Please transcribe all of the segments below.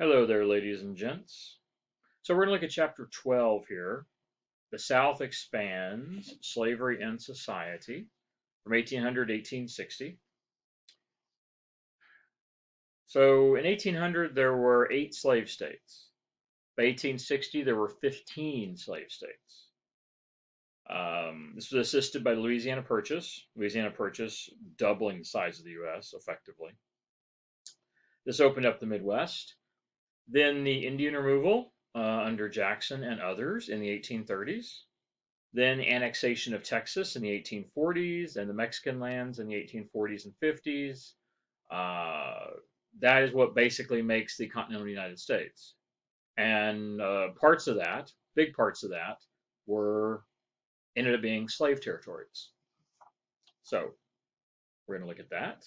Hello there, ladies and gents. So we're going to look at chapter 12 here. The South expands slavery and society from 1800 to 1860. So in 1800, there were 8 slave states. By 1860, there were 15 slave states. This was assisted by the Louisiana Purchase. Louisiana Purchase doubling the size of the U.S. effectively. This opened up the Midwest. Then the Indian removal under Jackson and others in the 1830s. Then annexation of Texas in the 1840s and the Mexican lands in the 1840s and 50s. That is what basically makes the continental United States. And parts of that, big parts of that, ended up being slave territories. So we're going to look at that.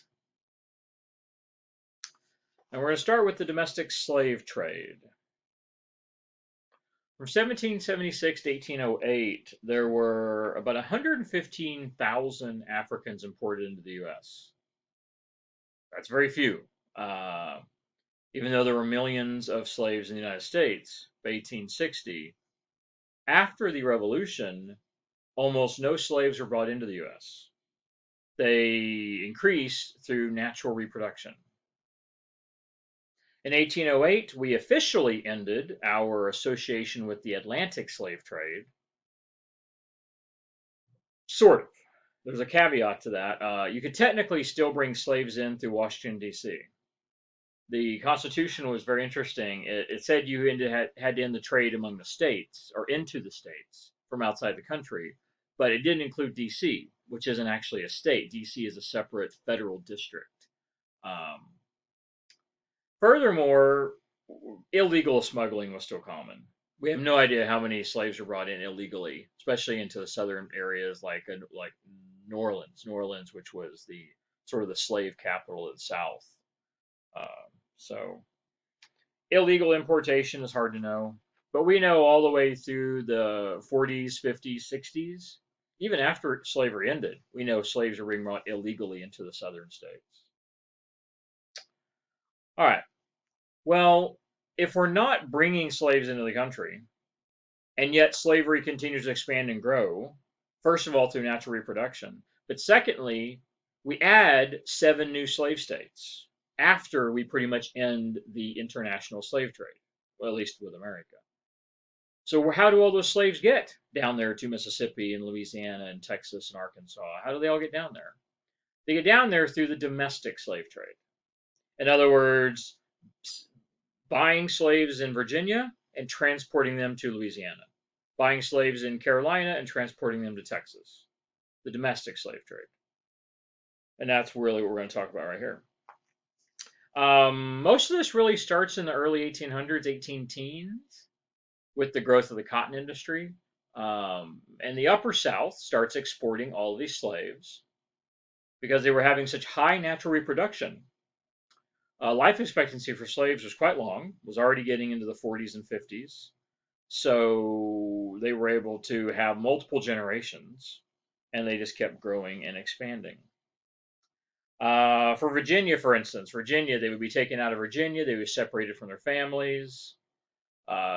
And we're going to start with the domestic slave trade. From 1776 to 1808, there were about 115,000 Africans imported into the U.S. That's very few. Even though there were millions of slaves in the United States by 1860, after the Revolution, almost no slaves were brought into the U.S. They increased through natural reproduction. In 1808, we officially ended our association with the Atlantic slave trade. Sort of. There's a caveat to that. You could technically still bring slaves in through Washington, D.C. The Constitution was very interesting. It said you had to end the trade among the states or into the states from outside the country, but it didn't include D.C., which isn't actually a state. D.C. is a separate federal district. Furthermore, illegal smuggling was still common. We have no idea how many slaves were brought in illegally, especially into the southern areas like New Orleans, which was the sort of the slave capital of the South. So illegal importation is hard to know, but we know all the way through the 40s, 50s, 60s, even after slavery ended, we know slaves were being brought illegally into the southern states. All right. Well, if we're not bringing slaves into the country, and yet slavery continues to expand and grow, first of all, through natural reproduction, but secondly, we add 7 new slave states after we pretty much end the international slave trade, well, at least with America. So how do all those slaves get down there to Mississippi and Louisiana and Texas and Arkansas? How do they all get down there? They get down there through the domestic slave trade. In other words, buying slaves in Virginia and transporting them to Louisiana, buying slaves in Carolina and transporting them to Texas, the domestic slave trade. And that's really what we're going to talk about right here. Most of this really starts in the early 1800s, 18 teens, with the growth of the cotton industry. And the Upper South starts exporting all of these slaves because they were having such high natural reproduction. Life expectancy for slaves was quite long, was already getting into the 40s and 50s. So they were able to have multiple generations, and they just kept growing and expanding. For Virginia, for instance, they would be taken out of Virginia, they would be separated from their families,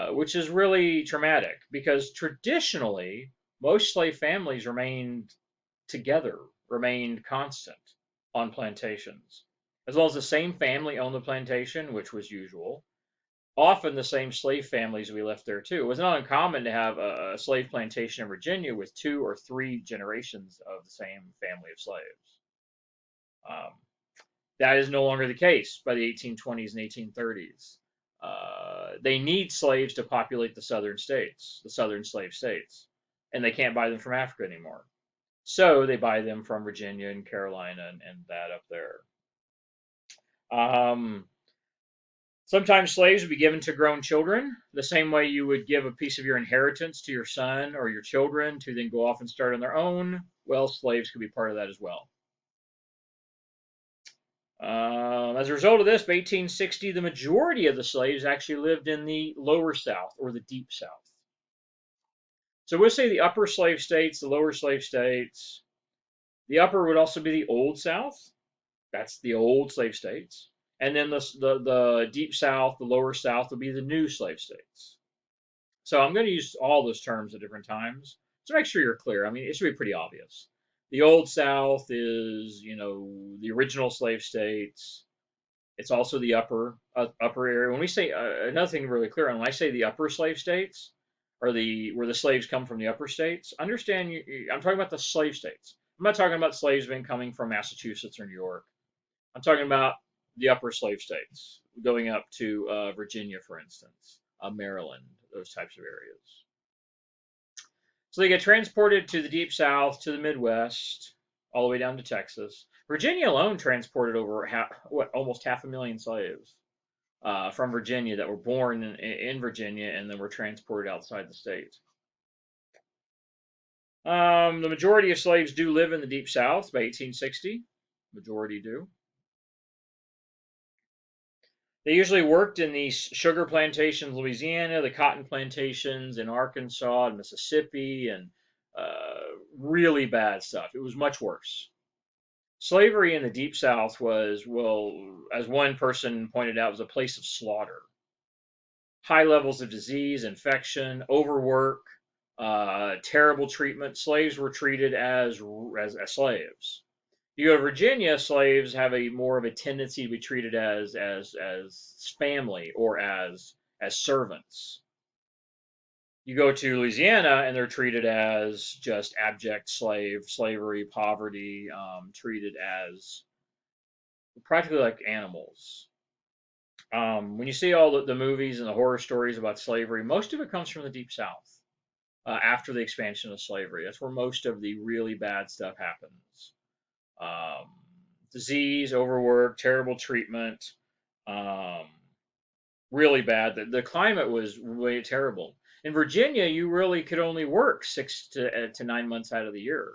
which is really traumatic because traditionally, most slave families remained together, remained constant on plantations. As long as the same family owned the plantation, which was usual, often the same slave families we left there too. It was not uncommon to have a slave plantation in Virginia with 2 or 3 generations of the same family of slaves. That is no longer the case by the 1820s and 1830s. They need slaves to populate the southern states, the southern slave states, and they can't buy them from Africa anymore. So they buy them from Virginia and Carolina and that up there. Sometimes slaves would be given to grown children, the same way you would give a piece of your inheritance to your son or your children to then go off and start on their own. Well, slaves could be part of that as well. As a result of this, by 1860, the majority of the slaves actually lived in the lower South or the deep South. So we'll say the upper slave states, the lower slave states. The upper would also be the old South. That's the old slave states. and then the deep South, the lower South will be the new slave states. So I'm going to use all those terms at different times to make sure you're clear. I mean, it should be pretty obvious. The old South is, the original slave states. It's also the upper area. When we say another thing really clear on, when I say the upper slave states, or the where the slaves come from, the upper states, understand I'm talking about the slave states. I'm not talking about slaves being coming from Massachusetts or New York. I'm talking about the upper slave states, going up to Virginia, for instance, Maryland, those types of areas. So they get transported to the deep South, to the Midwest, all the way down to Texas. Virginia alone transported over almost 500,000 slaves from Virginia that were born in Virginia and then were transported outside the state. The majority of slaves do live in the deep South by 1860. Majority do. They usually worked in these sugar plantations in Louisiana, the cotton plantations in Arkansas and Mississippi, and really bad stuff. It was much worse. Slavery in the Deep South was, well, as one person pointed out, was a place of slaughter. High levels of disease, infection, overwork, terrible treatment. Slaves were treated as slaves. You go to Virginia, slaves have a more of a tendency to be treated as family or as servants. You go to Louisiana and they're treated as just abject slavery, poverty, treated as practically like animals. When you see all the movies and the horror stories about slavery, most of it comes from the Deep South after the expansion of slavery. That's where most of the really bad stuff happens. Um, Disease, overwork, terrible treatment, um, really bad. The climate was really terrible. In Virginia, you really could only work 6 to 9 months out of the year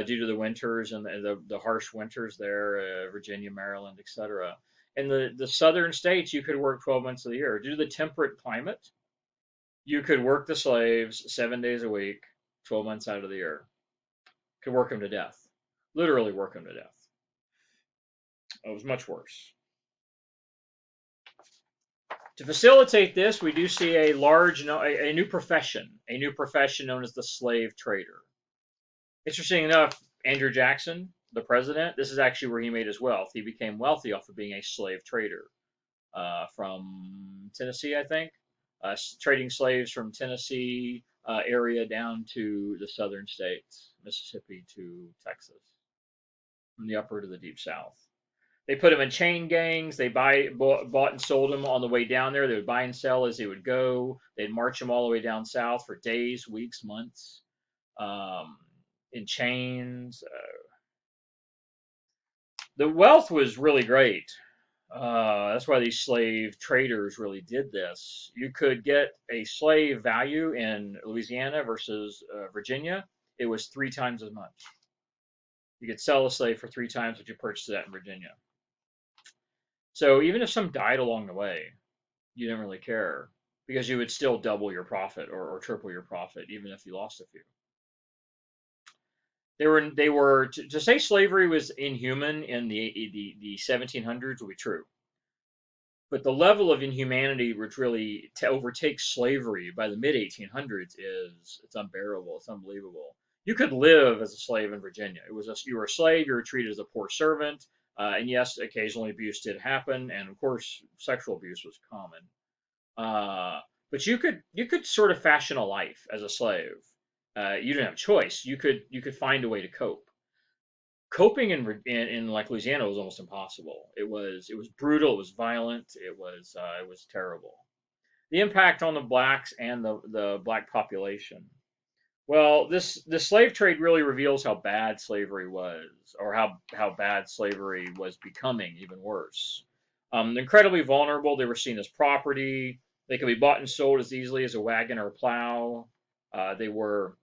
due to the winters and the harsh winters there, Virginia, Maryland, etc. In the southern states, you could work 12 months of the year. Due to the temperate climate, you could work the slaves 7 days a week, 12 months out of the year. Could work them to death. Literally work them to death. It was much worse. To facilitate this, we do see a new profession known as the slave trader. Interesting enough, Andrew Jackson, the president, this is actually where he made his wealth. He became wealthy off of being a slave trader from Tennessee, I think, trading slaves from Tennessee area down to the southern states, Mississippi to Texas, from the upper to the deep south. They put them in chain gangs. They bought and sold them on the way down there. They would buy and sell as they would go. They'd march them all the way down south for days, weeks, months, in chains. The wealth was really great. That's why these slave traders really did this. You could get a slave value in Louisiana versus Virginia. It was 3 times as much. You could sell a slave for 3 times what you purchased it in Virginia. So even if some died along the way, you didn't really care because you would still double your profit or triple your profit even if you lost a few. They were to say slavery was inhuman in the 1700s would be true, but the level of inhumanity which really overtakes slavery by the mid 1800s it's unbearable. It's unbelievable. You could live as a slave in Virginia. You were a slave. You were treated as a poor servant. And yes, occasionally abuse did happen, and of course, sexual abuse was common. But you could sort of fashion a life as a slave. You didn't have a choice. You could find a way to cope. Coping in like Louisiana was almost impossible. It was brutal. It was violent. It was terrible. The impact on the blacks and the black population. Well, the slave trade really reveals how bad slavery was, or how bad slavery was becoming even worse. Incredibly vulnerable. They were seen as property. They could be bought and sold as easily as a wagon or a plow. They were.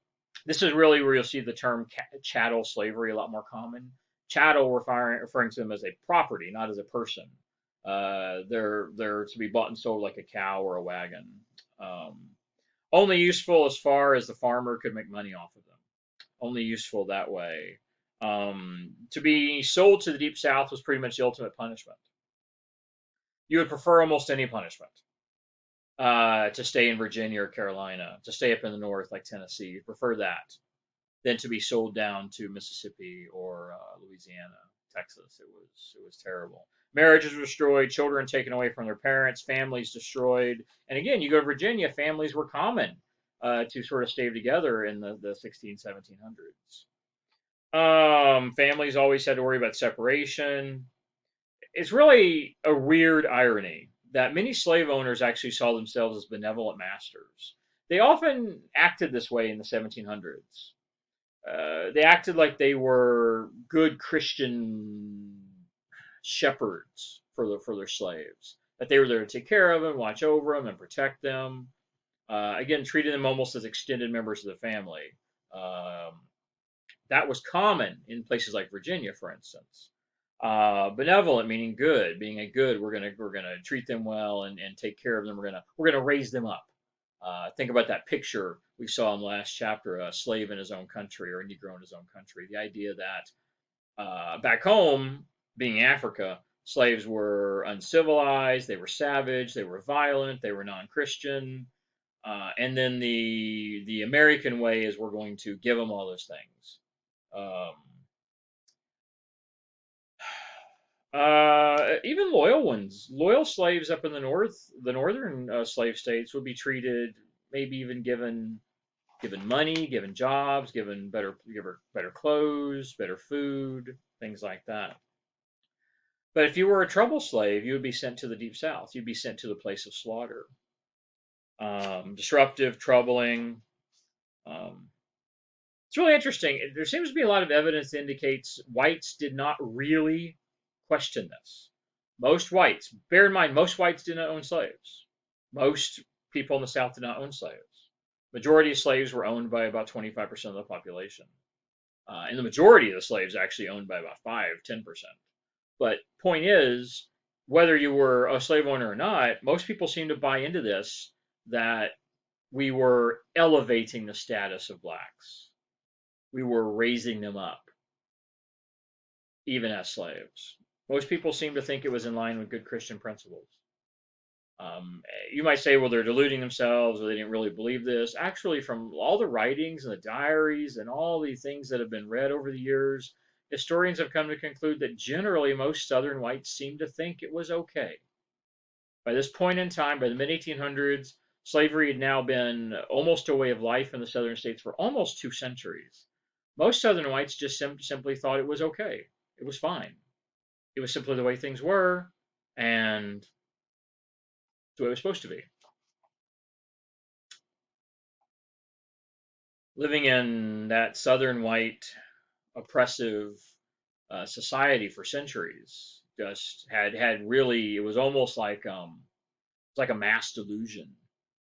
This is really where you'll see the term chattel slavery a lot more common. Chattel referring to them as a property, not as a person. They're to be bought and sold like a cow or a wagon. Um, Only useful as far as the farmer could make money off of them. Only useful that way. To be sold to the Deep South was pretty much the ultimate punishment. You would prefer almost any punishment to stay in Virginia or Carolina, to stay up in the north like Tennessee. You prefer that than to be sold down to Mississippi or Louisiana, Texas. It was terrible. Marriages were destroyed, children taken away from their parents, families destroyed. And again, you go to Virginia, families were common to sort of stay together in the 16, 1700s. Families always had to worry about separation. It's really a weird irony that many slave owners actually saw themselves as benevolent masters. They often acted this way in the 1700s. They acted like they were good Christian shepherds for their slaves. That they were there to take care of them, watch over them, and protect them. Again, treating them almost as extended members of the family. Um, that was common in places like Virginia, for instance. Benevolent meaning good, being a good. We're gonna treat them well and take care of them. We're gonna raise them up. Think about that picture we saw in the last chapter: a slave in his own country or a Negro in his own country. The idea that back home, being Africa, slaves were uncivilized, they were savage, they were violent, they were non-Christian, and then the American way is we're going to give them all those things. Um, even loyal ones, loyal slaves up in the north, the northern slave states would be treated, maybe even given money, given jobs, given better clothes, better food, things like that. But if you were a trouble slave, you would be sent to the deep south. You'd be sent to the place of slaughter. Disruptive, troubling. Um, it's really interesting. There seems to be a lot of evidence that indicates whites did not really question this. Most whites, bear in mind, most whites did not own slaves. Most people in the South did not own slaves. Majority of slaves were owned by about 25% of the population. And the majority of the slaves actually owned by about 5, 10%. But point is, whether you were a slave owner or not, most people seem to buy into this that we were elevating the status of blacks. We were raising them up, even as slaves. Most people seem to think it was in line with good Christian principles. You might say, well, they're deluding themselves or they didn't really believe this. Actually, from all the writings and the diaries and all the things that have been read over the years, historians have come to conclude that generally most Southern whites seem to think it was okay. By this point in time, by the mid 1800s, slavery had now been almost a way of life in the Southern states for almost 2 centuries. Most Southern whites just simply thought it was okay. It was fine. It was simply the way things were, and it's the way it was supposed to be. Living in that Southern white oppressive society for centuries just had really, it was almost like a mass delusion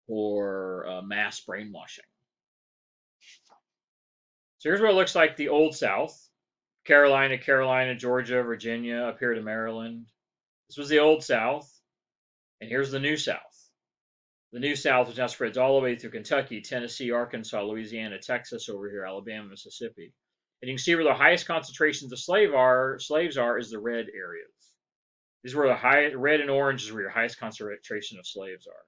or mass brainwashing. So here's what it looks like: the old South, Carolina, Georgia, Virginia, up here to Maryland. This was the old South, and here's the new South. The new South, which now spreads all the way through Kentucky, Tennessee, Arkansas, Louisiana, Texas, over here, Alabama, Mississippi. And you can see where the highest concentrations of slaves are is the red areas. These are where the high red and orange is where your highest concentration of slaves are.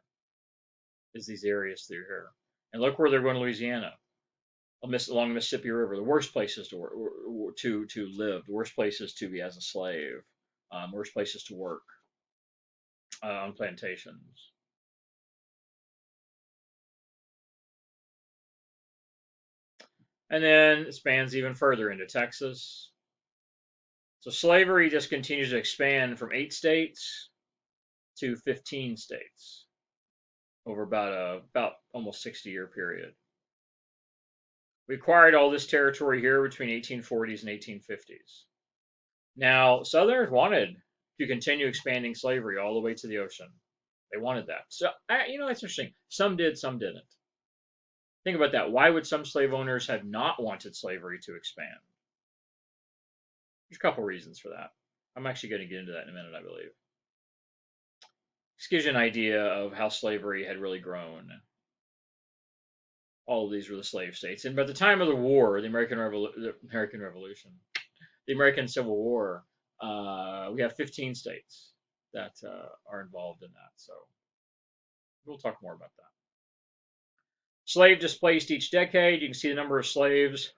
Is these areas through here. And look where they're going to Louisiana, along the Mississippi River. The worst places to live, the worst places to be as a slave, worst places to work on plantations. And then it spans even further into Texas. So slavery just continues to expand from 8 states to 15 states over about almost 60-year period. We acquired all this territory here between 1840s and 1850s. Now, Southerners wanted to continue expanding slavery all the way to the ocean. They wanted that. So, it's interesting. Some did, some didn't. Think about that. Why would some slave owners have not wanted slavery to expand? There's a couple reasons for that. I'm actually going to get into that in a minute, I believe. This gives you an idea of how slavery had really grown. All of these were the slave states. And by the time of the war, the American Revolution, the American Civil War, we have 15 states that are involved in that. So we'll talk more about that. Slave displaced each decade. You can see the number of slaves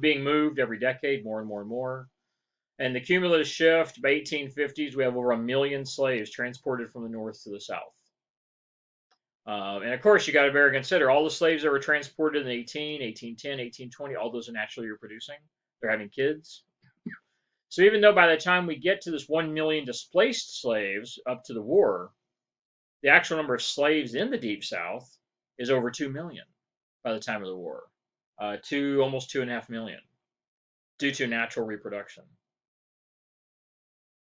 being moved every decade, more and more and more. And the cumulative shift by 1850s, we have over 1 million slaves transported from the north to the south. And of course, you got to bear consider all the slaves that were transported in 1810, 1820, all those are naturally reproducing. They're having kids. So even though by the time we get to this 1 million displaced slaves up to the war, the actual number of slaves in the Deep South is over 2 million by the time of the war, almost 2.5 million due to natural reproduction.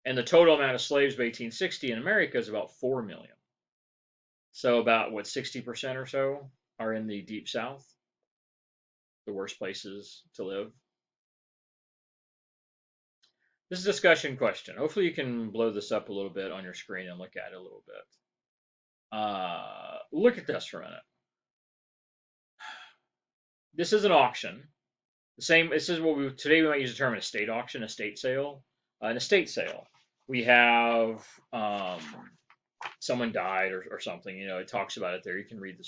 And the total amount of slaves by 1860 in America is about 4 million. So about, 60% or so are in the Deep South, the worst places to live. This is a discussion question. Hopefully you can blow this up a little bit on your screen and look at it a little bit. Look at this for a minute. This is an auction. This is what today we might use the term an estate auction, estate sale. An estate sale. We have someone died or something. It talks about it there. You can read the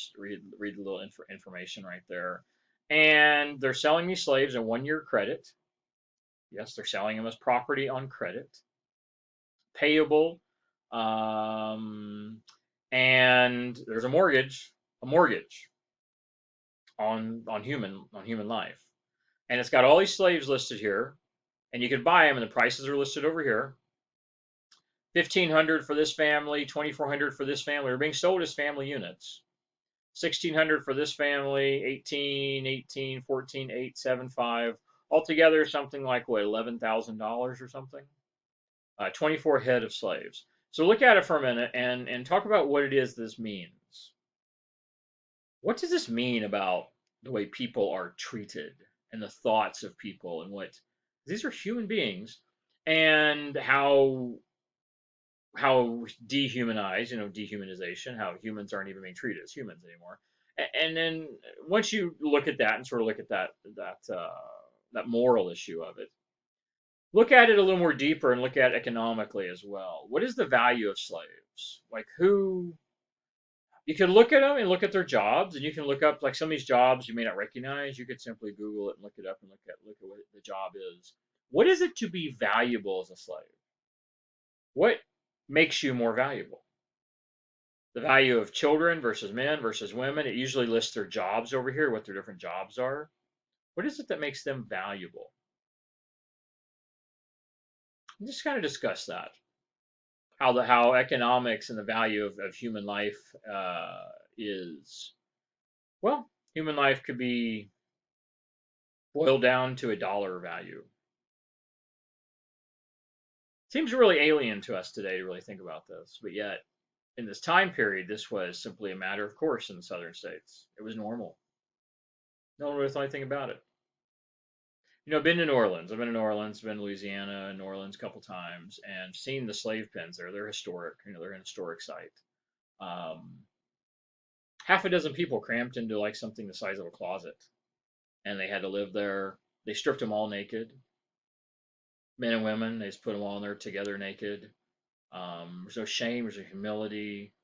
little information right there. And they're selling these slaves at 1 year credit. Yes, they're selling them as property on credit, payable, and there's a mortgage on human life, and it's got all these slaves listed here, and you can buy them, and the prices are listed over here. 1,500 for this family, 2,400 for this family. They're being sold as family units. 1,600 for this family, 18, 14, 8, 7, 5. Altogether, something like $11,000 or something. 24 head of slaves. So look at it for a minute and talk about what it is this means. What does this mean about the way people are treated and the thoughts of people and what these are human beings, and how dehumanized, dehumanization, how humans aren't even being treated as humans anymore. And then once you look at that and sort of look at that moral issue of it, look at it a little more deeper and look at it economically as well. What is the value of slaves? Like, who you can look at them and look at their jobs, and you can look up like some of these jobs you may not recognize. You could simply Google it and look it up and look at what the job is. What is it to be valuable as a slave? What makes you more valuable? The value of children versus men versus women. It usually lists their jobs over here, what their different jobs are. What is it that makes them valuable? And just kind of discuss that. How economics and the value of human life is, well, human life could be boiled down to a dollar value. Seems really alien to us today to really think about this, but yet in this time period, this was simply a matter of course in the southern states. It was normal. No one really thought anything about it. I've been to New Orleans. I've been to New Orleans, been to Louisiana, and New Orleans a couple times, and seen the slave pens there. They're historic. They're an historic site. Half a dozen people cramped into like something the size of a closet, and they had to live there. They stripped them all naked, men and women. They just put them all in there together naked. There's no shame. There's no humility.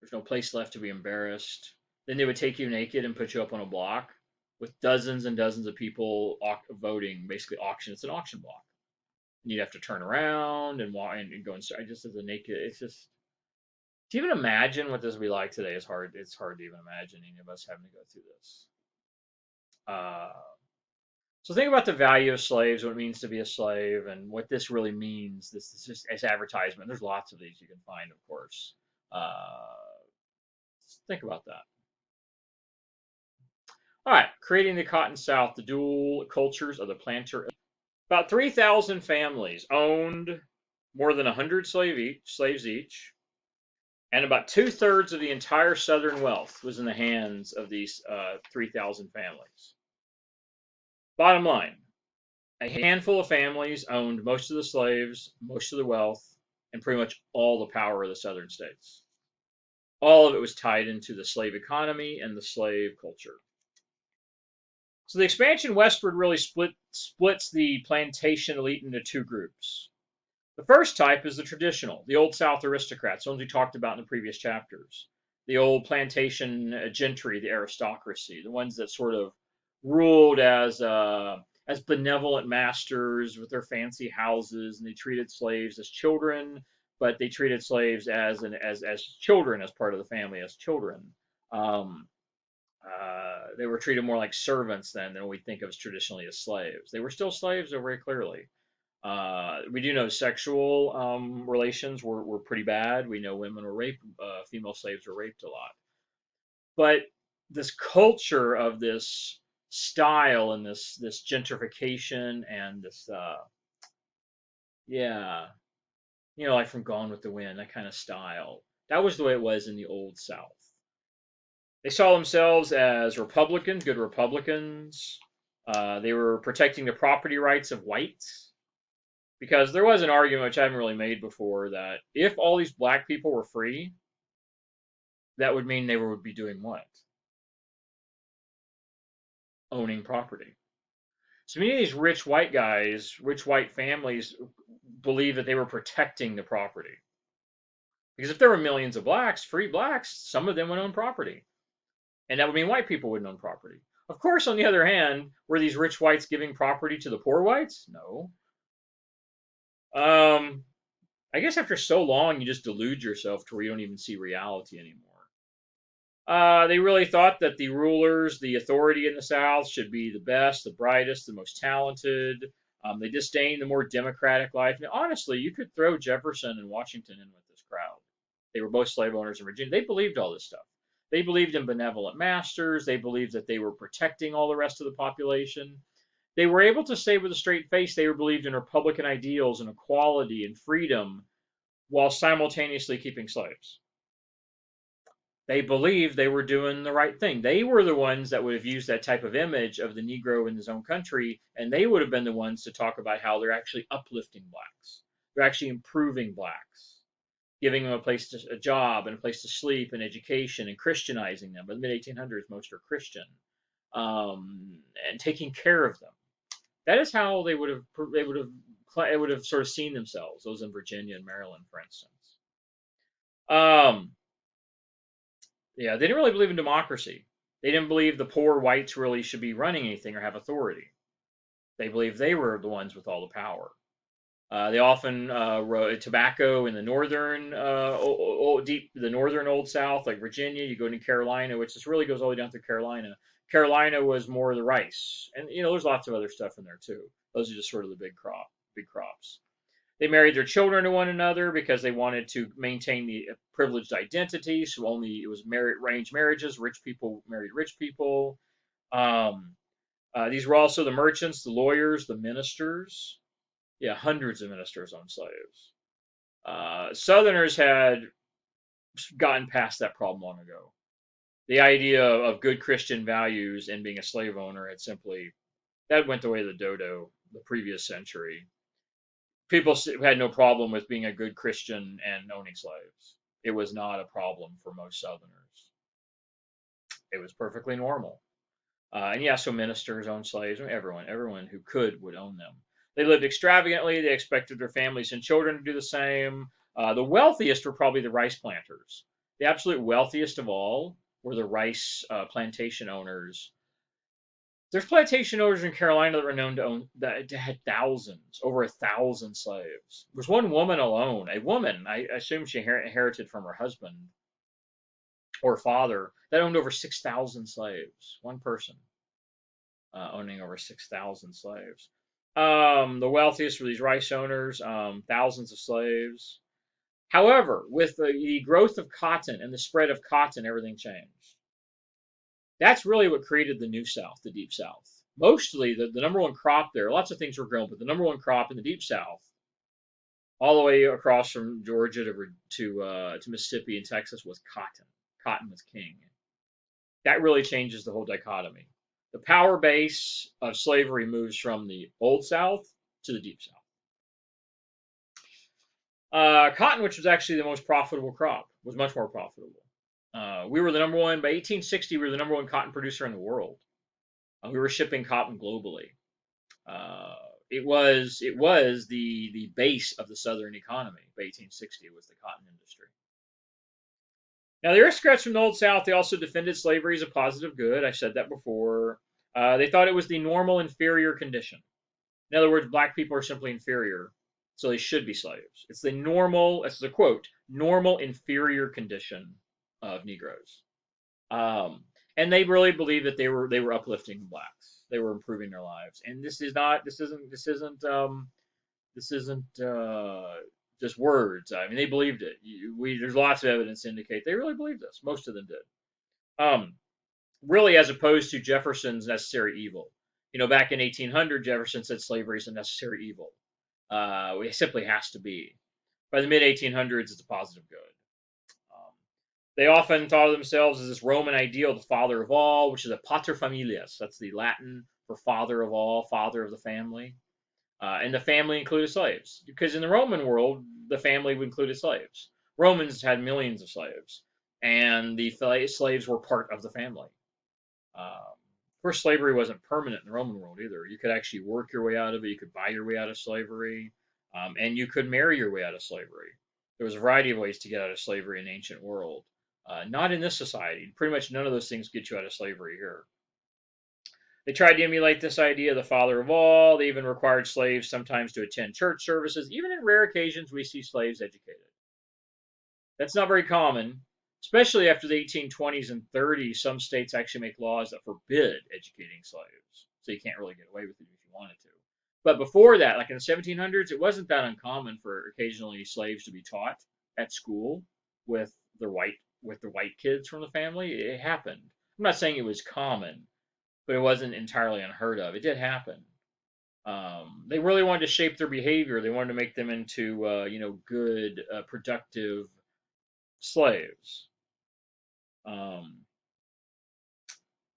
There's no place left to be embarrassed. Then they would take you naked and put you up on a block with dozens and dozens of people voting, basically auction. It's an auction block. And you'd have to turn around and walk and go inside just as a naked. It's just, to even imagine what this would be like today is hard. It's hard to even imagine any of us having to go through this. So think about the value of slaves, what it means to be a slave, and what this really means. This is just as advertisement. There's lots of these you can find, of course. Think about that. All right, creating the Cotton South, the dual cultures of the planter. About 3,000 families owned more than 100 slaves each, and about 2/3 of the entire Southern wealth was in the hands of these 3,000 families. Bottom line, a handful of families owned most of the slaves, most of the wealth, and pretty much all the power of the Southern states. All of it was tied into the slave economy and the slave culture. So the expansion westward really splits the plantation elite into two groups. The first type is the traditional, the Old South aristocrats, the ones we talked about in the previous chapters. The old plantation gentry, the aristocracy, the ones that sort of ruled as benevolent masters with their fancy houses, and they treated slaves as children, but they treated slaves as children, as part of the family, as children. Um, they were treated more like servants then than we think of as traditionally as slaves. They were still slaves, though, very clearly. We do know sexual relations were pretty bad. We know women were raped, female slaves were raped a lot. But this culture of this style and this gentrification and this yeah, like from Gone with the Wind, that kind of style. That was the way it was in the Old South. They saw themselves as Republicans, good Republicans. They were protecting the property rights of whites. Because there was an argument, which I haven't really made before, that if all these black people were free, that would mean they would be doing what? Owning property. So many of these rich white guys, rich white families, believe that they were protecting the property. Because if there were millions of blacks, free blacks, some of them would own property. And that would mean white people wouldn't own property. Of course, on the other hand, were these rich whites giving property to the poor whites? No. Um, I guess after so long, you just delude yourself to where you don't even see reality anymore. They really thought that the rulers, the authority in the South, should be the best, the brightest, the most talented. They disdained the more democratic life. Now, honestly, you could throw Jefferson and Washington in with this crowd. They were both slave owners in Virginia. They believed all this stuff. They believed in benevolent masters. They believed that they were protecting all the rest of the population. They were able to say with a straight face they believed in Republican ideals and equality and freedom while simultaneously keeping slaves. They believed they were doing the right thing. They were the ones that would have used that type of image of the Negro in his own country, and they would have been the ones to talk about how they're actually uplifting blacks. They're actually improving blacks, giving them a job and a place to sleep and education and Christianizing them. By the mid 1800s, most are Christian, and taking care of them. That is how they would have sort of seen themselves. Those in Virginia and Maryland, for instance. Um, Yeah, they didn't really believe in democracy. They didn't believe the poor whites really should be running anything or have authority. They believed they were the ones with all the power. They often wrote tobacco in the northern, the northern Old South, like Virginia. You go into Carolina, which this really goes all the way down through Carolina. Carolina was more the rice, and there's lots of other stuff in there too. Those are just sort of the big crops. They married their children to one another because they wanted to maintain the privileged identity. So only it was arranged marriages. Rich people married rich people. Um, these were also the merchants, the lawyers, the ministers. Yeah, hundreds of ministers owned slaves. Southerners had gotten past that problem long ago. The idea of good Christian values and being a slave owner had simply that went the way of the dodo the previous century. People had no problem with being a good Christian and owning slaves. It was not a problem for most Southerners. It was perfectly normal. And yeah, so ministers owned slaves. Everyone who could would own them. They lived extravagantly. They expected their families and children to do the same. The wealthiest were probably the rice planters. The absolute wealthiest of all were the rice plantation owners. There's plantation owners in Carolina that were known to own that had thousands, over 1,000 slaves. There's one woman alone, a woman, I assume she inherited from her husband or father, that owned over 6,000 slaves. One person owning over 6,000 slaves. The wealthiest were these rice owners, thousands of slaves. However, with the growth of cotton and the spread of cotton, everything changed. That's really what created the New South, the Deep South. Mostly, the number one crop there, lots of things were grown, but the number one crop in the Deep South, all the way across from Georgia to Mississippi and Texas, was cotton. Cotton was king. That really changes the whole dichotomy. The power base of slavery moves from the Old South to the Deep South. Cotton, which was actually the most profitable crop, was much more profitable. We were the number one, by 1860, we were the number one cotton producer in the world. We were shipping cotton globally. it was the base of the Southern economy. By 1860 was the cotton industry. Now, the aristocrats from the Old South, they also defended slavery as a positive good. I said that before. They thought it was the normal inferior condition. In other words, black people are simply inferior, so they should be slaves. It's the normal, that's the quote, normal inferior condition of Negroes. And they really believed that they were uplifting blacks. They were improving their lives. And this isn't just words. I mean, they believed it. There's lots of evidence to indicate they really believed this. Most of them did. Really, as opposed to Jefferson's necessary evil. Back in 1800, Jefferson said slavery is a necessary evil. It simply has to be. By the mid 1800s, it's a positive good. Um, they often thought of themselves as this Roman ideal, the father of all, which is a pater familias. That's the Latin for father of all, father of the family. And the family included slaves, because in the Roman world, the family would include slaves. Romans had millions of slaves, and the slaves were part of the family. Of course, slavery wasn't permanent in the Roman world either. You could actually work your way out of it. You could buy your way out of slavery, and you could marry your way out of slavery. There was a variety of ways to get out of slavery in the ancient world. Not in this society. Pretty much none of those things get you out of slavery here. They tried to emulate this idea of the father of all. They even required slaves sometimes to attend church services. Even in rare occasions, we see slaves educated. That's not very common, especially after the 1820s and 30s. Some states actually make laws that forbid educating slaves. So you can't really get away with it if you wanted to. But before that, like in the 1700s, it wasn't that uncommon for occasionally slaves to be taught at school with the white kids from the family. It happened. I'm not saying it was common, but it wasn't entirely unheard of. It did happen. They really wanted to shape their behavior. They wanted to make them into, good, productive slaves. Um,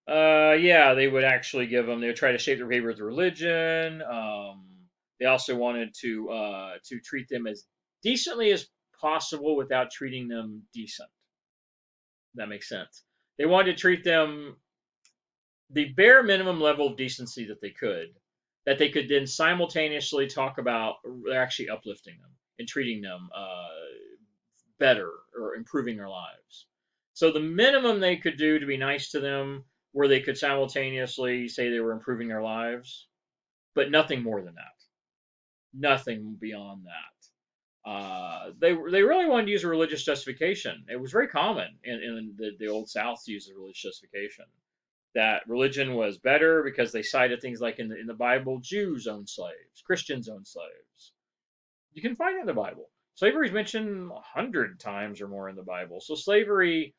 yeah, they would actually give them. They would try to shape their behavior with religion. They also wanted to treat them as decently as possible without treating them decent. That makes sense. They wanted to treat them the bare minimum level of decency that they could then simultaneously talk about actually uplifting them and treating them better or improving their lives. So the minimum they could do to be nice to them, where they could simultaneously say they were improving their lives, but nothing more than that. Nothing beyond that. They really wanted to use a religious justification. It was very common in the Old South to use a religious justification that religion was better because they cited things like in the Bible, Jews owned slaves, Christians owned slaves. You can find it in the Bible. Slavery is mentioned 100 times or more in the Bible. So slavery,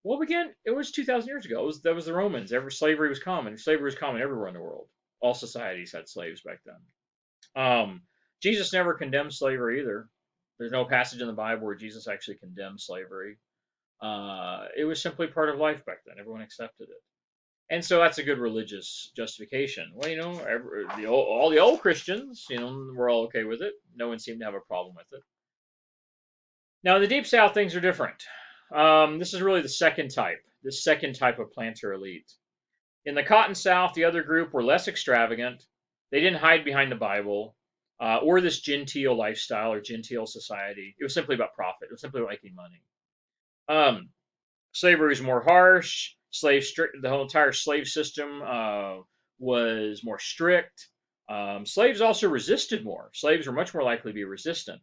well, again, it was 2,000 years ago. That was the Romans. Slavery was common. Slavery was common everywhere in the world. All societies had slaves back then. Jesus never condemned slavery either. There's no passage in the Bible where Jesus actually condemned slavery. It was simply part of life back then. Everyone accepted it. And so that's a good religious justification. Well, all the old Christians, were all okay with it. No one seemed to have a problem with it. Now, in the Deep South, things are different. This is really the second type of planter elite. In the Cotton South, the other group were less extravagant. They didn't hide behind the Bible or this genteel lifestyle or genteel society. It was simply about profit. It was simply about making money. Slavery was more harsh. The whole entire slave system was more strict. Slaves also resisted more. Slaves were much more likely to be resistant,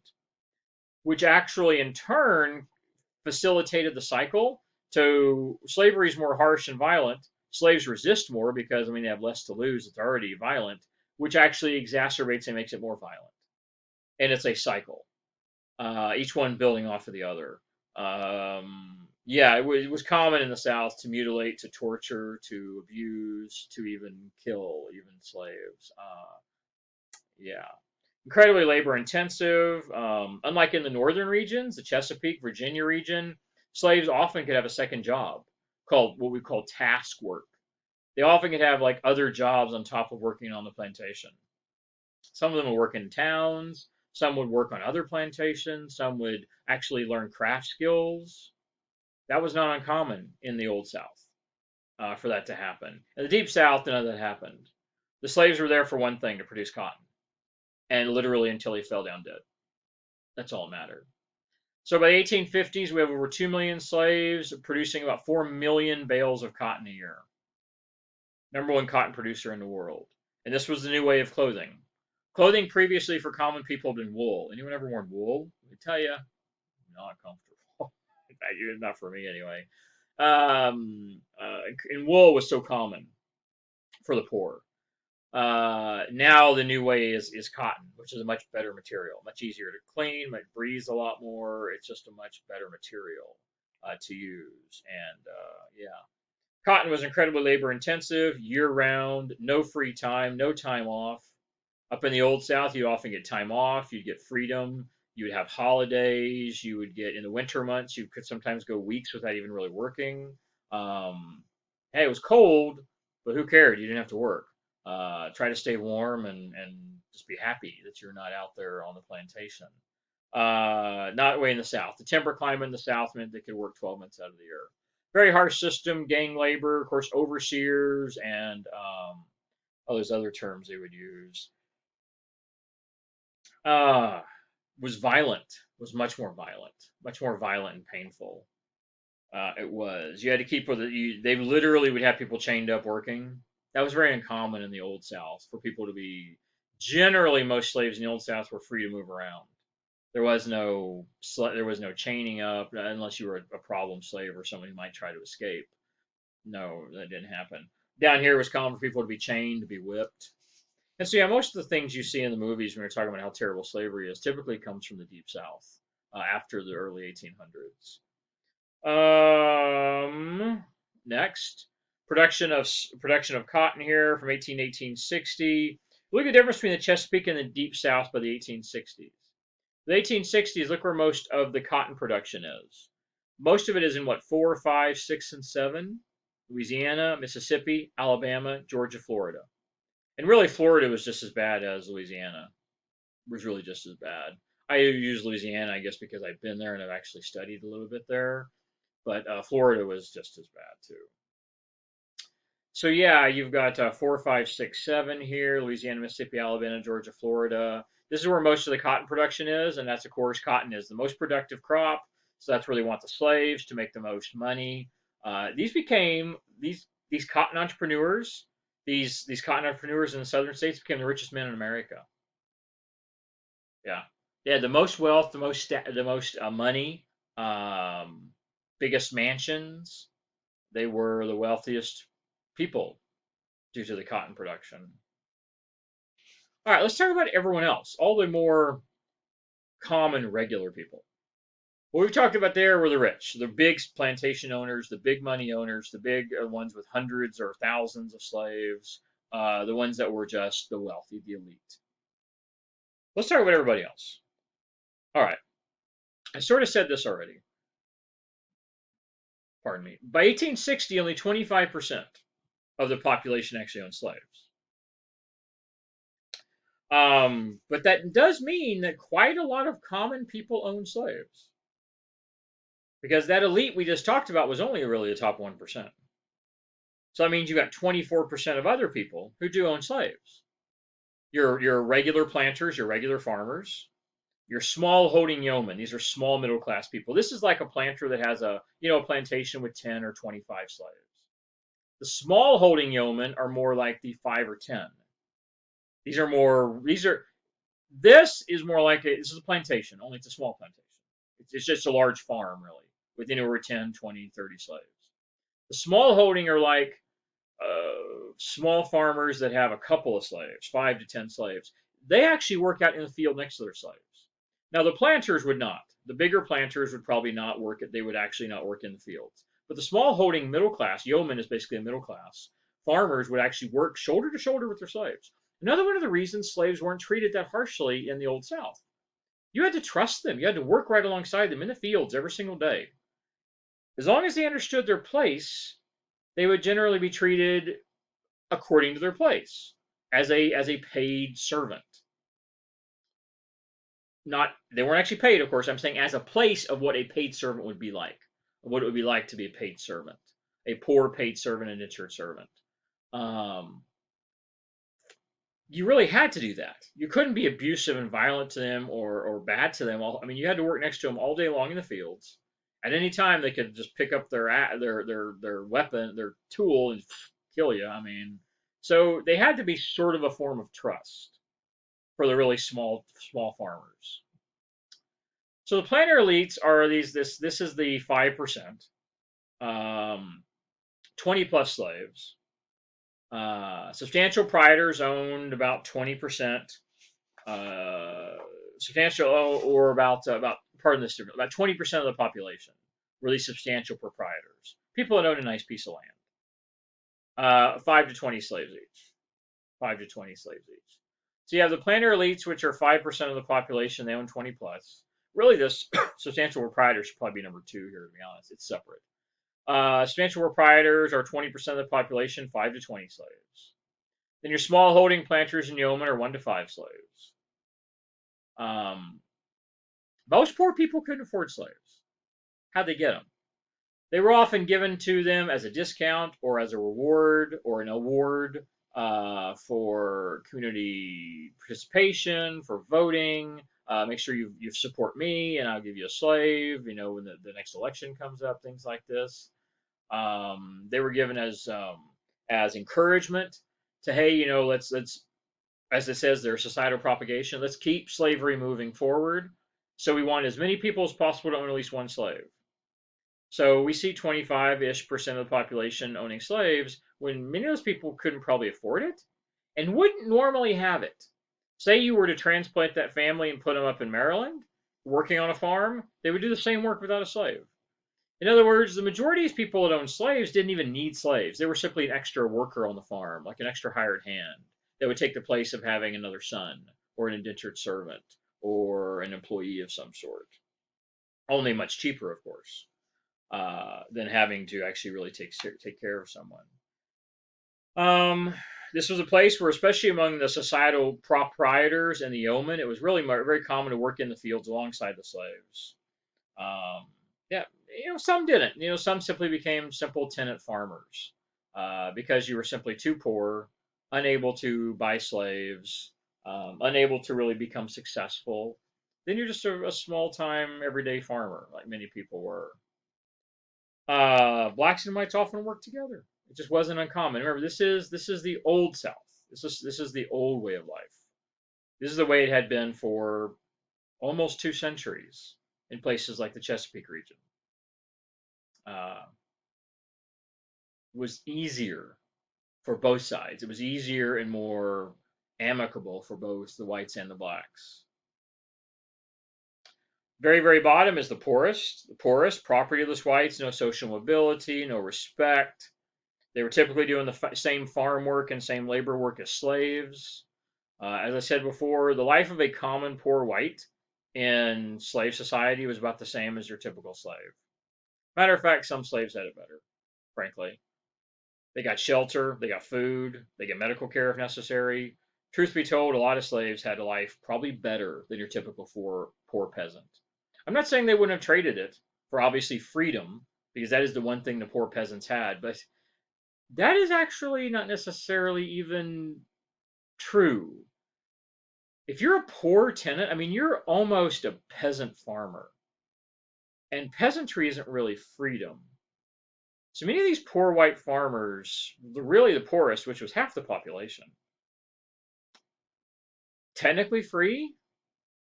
which actually in turn facilitated the cycle. So slavery is more harsh and violent. Slaves resist more because, they have less to lose. It's already violent, which actually exacerbates and makes it more violent. And it's a cycle, each one building off of the other. It was common in the South to mutilate, to torture, to abuse, to even kill even slaves. Yeah. Incredibly labor intensive. Unlike in the northern regions, the Chesapeake, Virginia region, slaves often could have a second job called what we call task work. They often could have like other jobs on top of working on the plantation. Some of them would work in towns. Some would work on other plantations. Some would actually learn craft skills. That was not uncommon in the Old South for that to happen. In the Deep South, none of that happened. The slaves were there for one thing, to produce cotton. and literally until he fell down dead. That's all that mattered. So by the 1850s, we have over 2 million slaves producing about 4 million bales of cotton a year. Number one cotton producer in the world. And this was the new way of clothing. Clothing previously for common people had been wool. Anyone ever worn wool? I tell you, not comfortable. Not for me anyway. And wool was so common for the poor. Now the new way is cotton, which is a much better material, much easier to clean, might breathes a lot more. It's just a much better material to use. And yeah, cotton was incredibly labor intensive, year round, no free time, no time off. Up in the old South, you often get time off, you'd get freedom, you would have holidays, you would get in the winter months, you could sometimes go weeks without even really working. Hey, it was cold, but who cared? You didn't have to work. Try to stay warm and just be happy that you're not out there on the plantation. Not way in the South. The temperate climate in the South meant they could work 12 months out of the year. Very harsh system, gang labor, of course, overseers, and all those other terms they would use. Uh, was violent, was much more violent and painful. It was. You had to keep with it. They literally would have people chained up working. That was very uncommon in the Old South for people to be. Generally, most slaves in the Old South were free to move around. There was no chaining up unless you were a problem slave or someone who might try to escape. No, that didn't happen. Down here, it was common for people to be chained, to be whipped. And so, yeah, most of the things you see in the movies when you're talking about how terrible slavery is typically comes from the Deep South after the early 1800s. Next, production of cotton here from 18 to 1860. Look at the difference between the Chesapeake and the Deep South by the 1860s. The 1860s, look where most of the cotton production is. Most of it is in what, 4, 5, 6, and 7? Louisiana, Mississippi, Alabama, Georgia, Florida. And really, Florida was just as bad as Louisiana. It was really just as bad. I use Louisiana, I guess, because I've been there and I've actually studied a little bit there. But Florida was just as bad too. So yeah, you've got 4, 5, 6, 7 here: Louisiana, Mississippi, Alabama, Georgia, Florida. This is where most of the cotton production is, and that's, of course, cotton is the most productive crop. So that's where they want the slaves to make the most money. These cotton entrepreneurs, these cotton entrepreneurs in the southern states became the richest men in America. Yeah, they had the most wealth, the most money, um, biggest mansions. They were the wealthiest people due to the cotton production. All right, let's talk about everyone else, all the more common regular people. What we've talked about there were the rich, the big plantation owners, the big money owners, the big ones with hundreds or thousands of slaves, the ones that were just the wealthy, the elite. Let's talk about everybody else. All right, I sort of said this already. Pardon me. By 1860, only 25% of the population actually owned slaves. But that does mean that quite a lot of common people own slaves. Because that elite we just talked about was only really the top 1%. So that means you got 24% of other people who do own slaves. Your regular planters, your regular farmers, your small holding yeomen. These are small middle class people. This is like a planter that has a plantation with 10 or 25 slaves. The small holding yeomen are more like the 5 or 10. This is more like this is a plantation, only it's a small plantation. It's just a large farm, really, with anywhere 10, 20, 30 slaves. The small holding are like small farmers that have a couple of slaves, 5 to 10 slaves. They actually work out in the field next to their slaves. Now, the planters would not. The bigger planters would probably not work. They would actually not work in the fields. But the small holding middle class, yeoman is basically a middle class, farmers would actually work shoulder to shoulder with their slaves. Another one of the reasons slaves weren't treated that harshly in the Old South. You had to trust them. You had to work right alongside them in the fields every single day. As long as they understood their place, they would generally be treated according to their place as a paid servant. Not They weren't actually paid, of course. I'm saying as a place of what a paid servant would be like, what it would be like to be a paid servant, a poor paid servant, an indentured servant. Um, you really had to do that. You couldn't be abusive and violent to them or bad to them. I mean, you had to work next to them all day long in the fields. At any time, they could just pick up their weapon, their tool, and kill you. I mean, so they had to be sort of a form of trust for the really small farmers. So the planter elites are these. This is the 5%, 20 plus slaves. Substantial proprietors owned about 20%. Substantial, or about pardon this, about 20% of the population were these substantial proprietors, people that owned a nice piece of land. 5 to 20 slaves each. 5 to 20 slaves each. So you have the planter elites, which are 5% of the population. They own 20 plus. Really, this substantial proprietors should probably be number two here, to be honest. It's separate. Substantial proprietors are 20% of the population, 5 to 20 slaves. Then your small holding planters and yeomen are 1 to 5 slaves. Most poor people couldn't afford slaves. How'd they get them? They were often given to them as a discount or as a reward or an award for community participation, for voting. Make sure you support me and I'll give you a slave, when the next election comes up, things like this. They were given as encouragement to, hey, let's as it says, their societal propagation. Let's keep slavery moving forward. So we want as many people as possible to own at least one slave. So we see 25-ish% of the population owning slaves when many of those people couldn't probably afford it and wouldn't normally have it. Say you were to transplant that family and put them up in Maryland, working on a farm, they would do the same work without a slave. In other words, the majority of people that owned slaves didn't even need slaves. They were simply an extra worker on the farm, like an extra hired hand that would take the place of having another son or an indentured servant or an employee of some sort. Only much cheaper, of course, than having to actually really take care of someone. This was a place where, especially among the societal proprietors and the yeomen, it was really very common to work in the fields alongside the slaves. Yeah, some didn't. Some simply became simple tenant farmers because you were simply too poor, unable to buy slaves, unable to really become successful. Then you're just a small-time, everyday farmer, like many people were. Blacks and whites often worked together. It just wasn't uncommon. Remember, this is the old South. This is the old way of life. This is the way it had been for almost 2 centuries in places like the Chesapeake region. Was easier for both sides. It was easier and more amicable for both the whites and the blacks. Very, very bottom is the poorest. The poorest, propertyless whites, no social mobility, no respect. They were typically doing the same farm work and same labor work as slaves. As I said before, the life of a common poor white in slave society was about the same as your typical slave. Matter of fact, some slaves had it better, frankly. They got shelter, they got food, they get medical care if necessary. Truth be told, a lot of slaves had a life probably better than your typical poor peasant. I'm not saying they wouldn't have traded it for obviously freedom, because that is the one thing the poor peasants had, but that is actually not necessarily even true. If you're a poor tenant, I mean, you're almost a peasant farmer. And peasantry isn't really freedom. So many of these poor white farmers, really the poorest, which was half the population, technically free.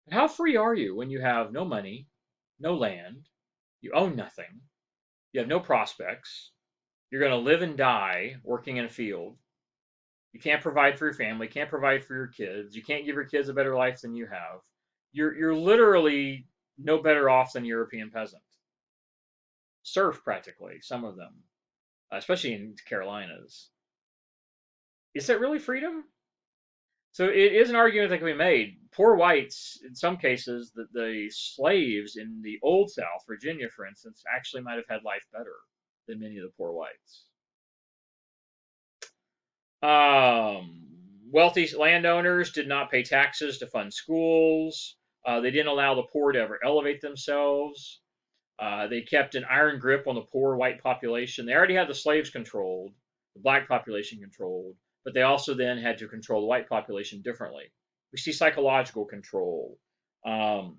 But how free are you when you have no money, no land, you own nothing, you have no prospects, you're going to live and die working in a field, you can't provide for your family, can't provide for your kids, you can't give your kids a better life than you have. You're literally no better off than a European peasant. Serf practically, some of them, especially in Carolinas. Is that really freedom? So it is an argument that can be made. Poor whites, in some cases, the slaves in the Old South, Virginia, for instance, actually might have had life better than many of the poor whites. Wealthy landowners did not pay taxes to fund schools. They didn't allow the poor to ever elevate themselves. They kept an iron grip on the poor white population. They already had the slaves controlled, the black population controlled, but they also then had to control the white population differently. We see psychological control. Um,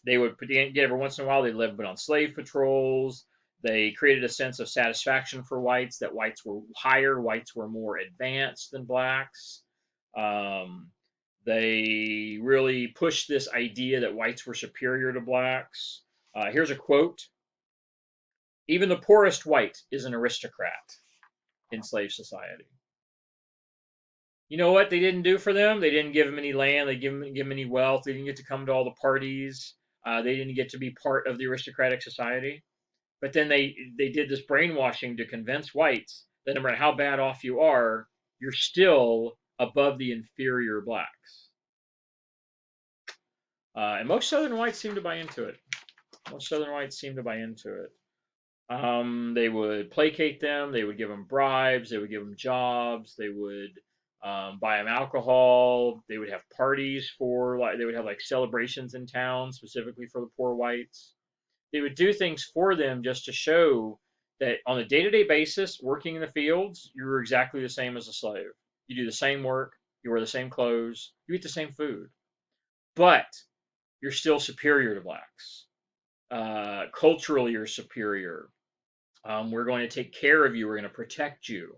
they would get every once in a while, they lived on slave patrols. They created a sense of satisfaction for whites, that whites were higher, whites were more advanced than blacks. Um, they really pushed this idea that whites were superior to blacks. Here's a quote: "Even the poorest white is an aristocrat in slave society." You know what they didn't do for them? They didn't give them any land. They didn't give them any wealth. They didn't get to come to all the parties. They didn't get to be part of the aristocratic society. But then they did this brainwashing to convince whites that no matter how bad off you are, you're still above the inferior blacks. And most Southern whites seem to buy into it. Most Southern whites seem to buy into it. They would placate them. They would give them bribes. They would give them jobs. They would buy them alcohol. They would have parties for like they would have like celebrations in town specifically for the poor whites. They would do things for them just to show that on a day-to-day basis, working in the fields, you're exactly the same as a slave. You do the same work. You wear the same clothes. You eat the same food, but you're still superior to blacks. Culturally, you're superior. We're going to take care of you. We're going to protect you.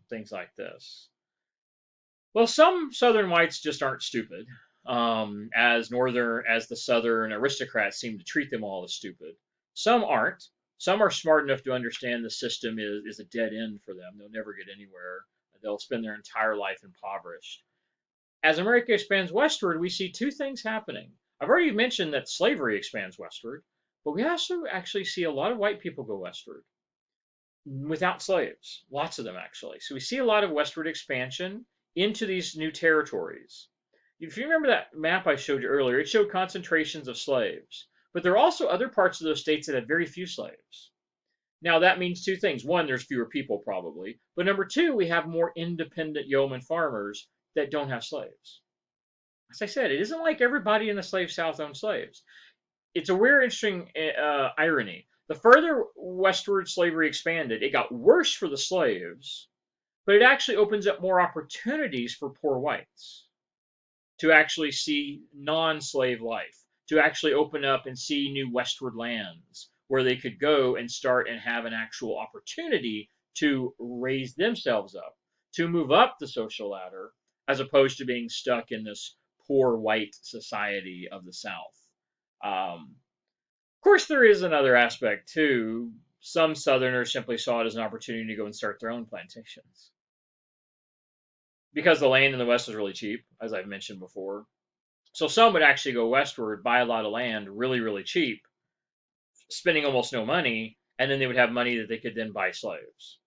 Things like this. Well, some Southern whites just aren't stupid, as the Southern aristocrats seem to treat them all as stupid. Some aren't. Some are smart enough to understand the system is a dead end for them. They'll never get anywhere. They'll spend their entire life impoverished. As America expands westward, we see two things happening. I've already mentioned that slavery expands westward, but we also actually see a lot of white people go westward without slaves, lots of them actually. So we see a lot of westward expansion into these new territories. If you remember that map I showed you earlier, it showed concentrations of slaves, but there are also other parts of those states that have very few slaves. Now that means two things. One, there's fewer people probably, but number two, we have more independent yeoman farmers that don't have slaves. As I said, it isn't like everybody in the slave South owned slaves. It's a weird, interesting irony. The further westward slavery expanded, it got worse for the slaves, but it actually opens up more opportunities for poor whites to actually see non-slave life, to actually open up and see new westward lands where they could go and start and have an actual opportunity to raise themselves up, to move up the social ladder, as opposed to being stuck in this poor white society of the South. Of course, there is another aspect too. Some Southerners simply saw it as an opportunity to go and start their own plantations. Because the land in the West was really cheap, as I've mentioned before. So some would actually go westward, buy a lot of land really, really cheap, spending almost no money, and then they would have money that they could then buy slaves.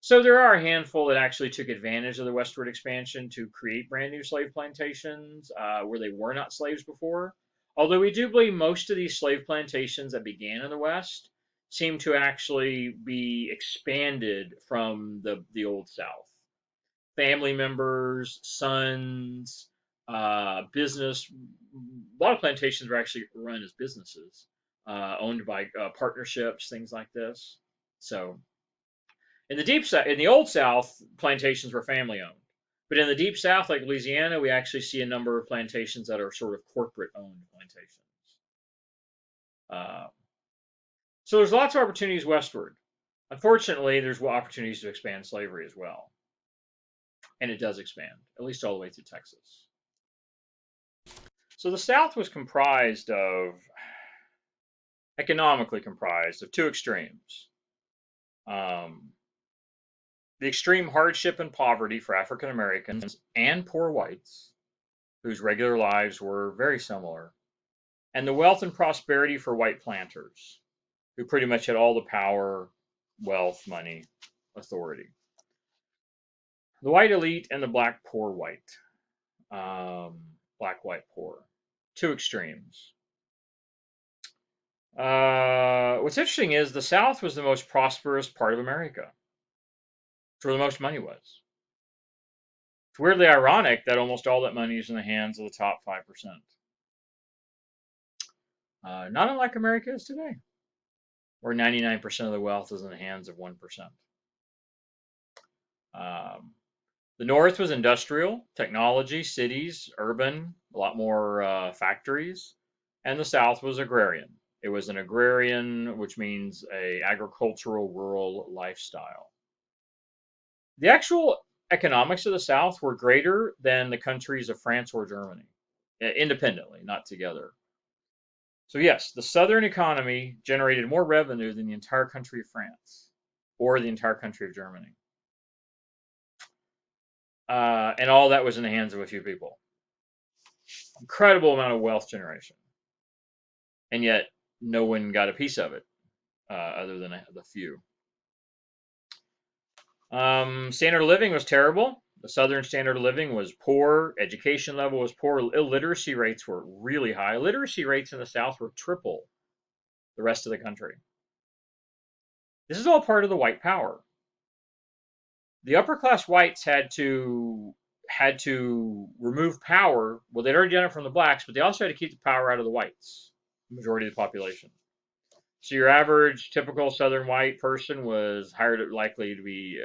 So there are a handful that actually took advantage of the westward expansion to create brand new slave plantations where they were not slaves before. Although we do believe most of these slave plantations that began in the West seem to actually be expanded from the Old South. Family members, sons, business. A lot of plantations were actually run as businesses, owned by partnerships, things like this. So in the Old South, plantations were family owned. But in the Deep South, like Louisiana, we actually see a number of plantations that are sort of corporate owned plantations. Uh, so there's lots of opportunities westward. Unfortunately, there's opportunities to expand slavery as well. And it does expand, at least all the way through Texas. So the South was economically comprised of two extremes. Um, the extreme hardship and poverty for African Americans and poor whites, whose regular lives were very similar, and the wealth and prosperity for white planters, who pretty much had all the power, wealth, money, authority. The white elite and the black poor white. Black, white, poor. Two extremes. What's interesting is the South was the most prosperous part of America. It's where the most money was. It's weirdly ironic that almost all that money is in the hands of the top 5%. Not unlike America is today, where 99% of the wealth is in the hands of 1%. The North was industrial, technology, cities, urban, a lot more factories, and the South was agrarian. It was an agrarian, which means a agricultural rural lifestyle. The actual economics of the South were greater than the countries of France or Germany, independently, not together. So yes, the Southern economy generated more revenue than the entire country of France or the entire country of Germany. And all that was in the hands of a few people. Incredible amount of wealth generation. And yet no one got a piece of it other than the few. Standard of living was terrible. The Southern standard of living was poor. Education level was poor. Illiteracy rates were really high. Literacy rates in the South were triple the rest of the country. This is all part of the white power. The upper class whites had to remove power. Well, they'd already done it from the blacks, but they also had to keep the power out of the whites, the majority of the population. So your average typical Southern white person was higher likely to be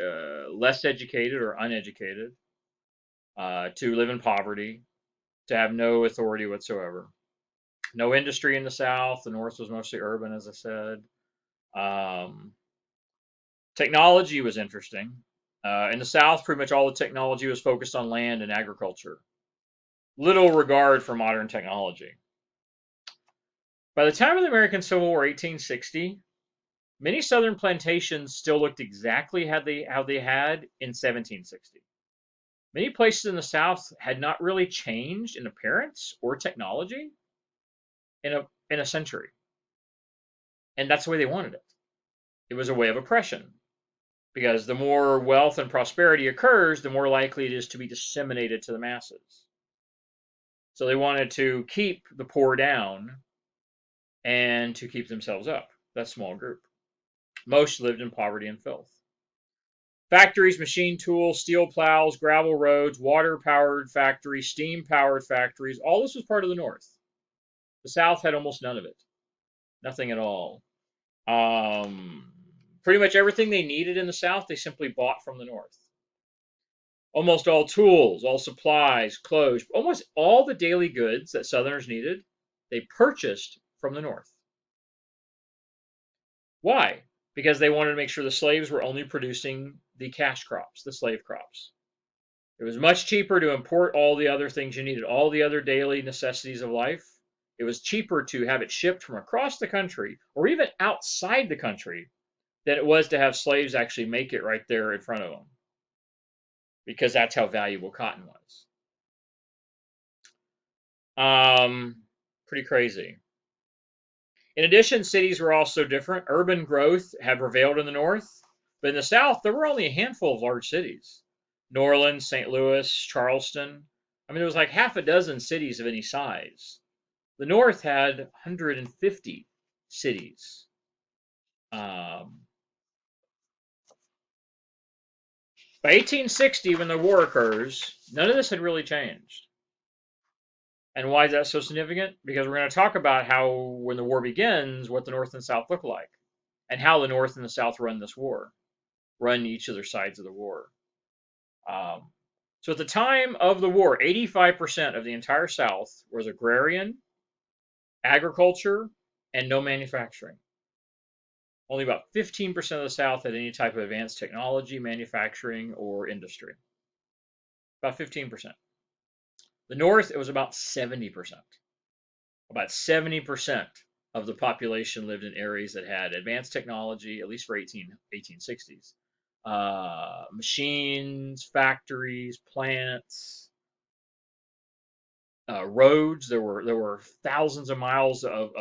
less educated or uneducated, to live in poverty, to have no authority whatsoever. No industry in the South. The North was mostly urban, as I said. Um, Technology was interesting. In the South, pretty much all the technology was focused on land and agriculture. Little regard for modern technology. By the time of the American Civil War, 1860, many Southern plantations still looked exactly how they had in 1760. Many places in the South had not really changed in appearance or technology in a century, and that's the way they wanted it. It was a way of oppression because the more wealth and prosperity occurs, the more likely it is to be disseminated to the masses. So they wanted to keep the poor down and to keep themselves up. That small group. Most lived in poverty and filth. Factories, machine tools, steel plows, gravel roads, water powered factories, steam powered factories, all this was part of the North. The South had almost none of it. Nothing at all. Um, Pretty much everything they needed in the South, they simply bought from the North. Almost all tools, all supplies, clothes, almost all the daily goods that Southerners needed, they purchased from the North. Why? Because they wanted to make sure the slaves were only producing the cash crops, the slave crops. It was much cheaper to import all the other things you needed, all the other daily necessities of life. It was cheaper to have it shipped from across the country or even outside the country than it was to have slaves actually make it right there in front of them because that's how valuable cotton was. Pretty crazy. In addition, cities were also different. Urban growth had prevailed in the North, but in the South, there were only a handful of large cities. New Orleans, St. Louis, Charleston. I mean, there was like half a dozen cities of any size. The North had 150 cities. Um, by 1860, when the war occurs, none of this had really changed. And why is that so significant? Because we're going to talk about how, when the war begins, what the North and South look like, and how the North and the South run this war, run each of their sides of the war. Um, so at the time of the war, 85% of the entire South was agrarian, agriculture, and no manufacturing. Only about 15% of the South had any type of advanced technology, manufacturing, or industry. About 15%. The North, it was about 70%. About 70% of the population lived in areas that had advanced technology, at least for 1860s. Machines, factories, plants, roads. There were thousands of miles of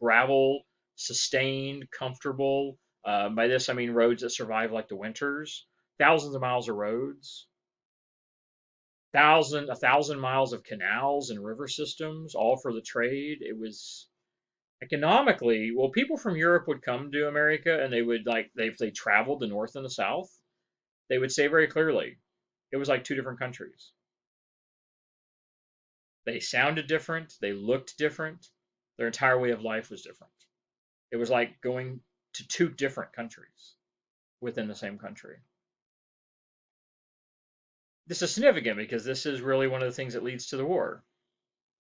gravel, sustained, comfortable. By this I mean roads that survive like the winters. Thousands of miles of roads. 1,000 miles of canals and river systems, all for the trade. It was economically, well, people from Europe would come to America and they would if they traveled the North and the South, they would say very clearly it was like two different countries. They sounded different, they looked different, their entire way of life was different. It was like going to two different countries within the same country. This is significant because this is really one of the things that leads to the war.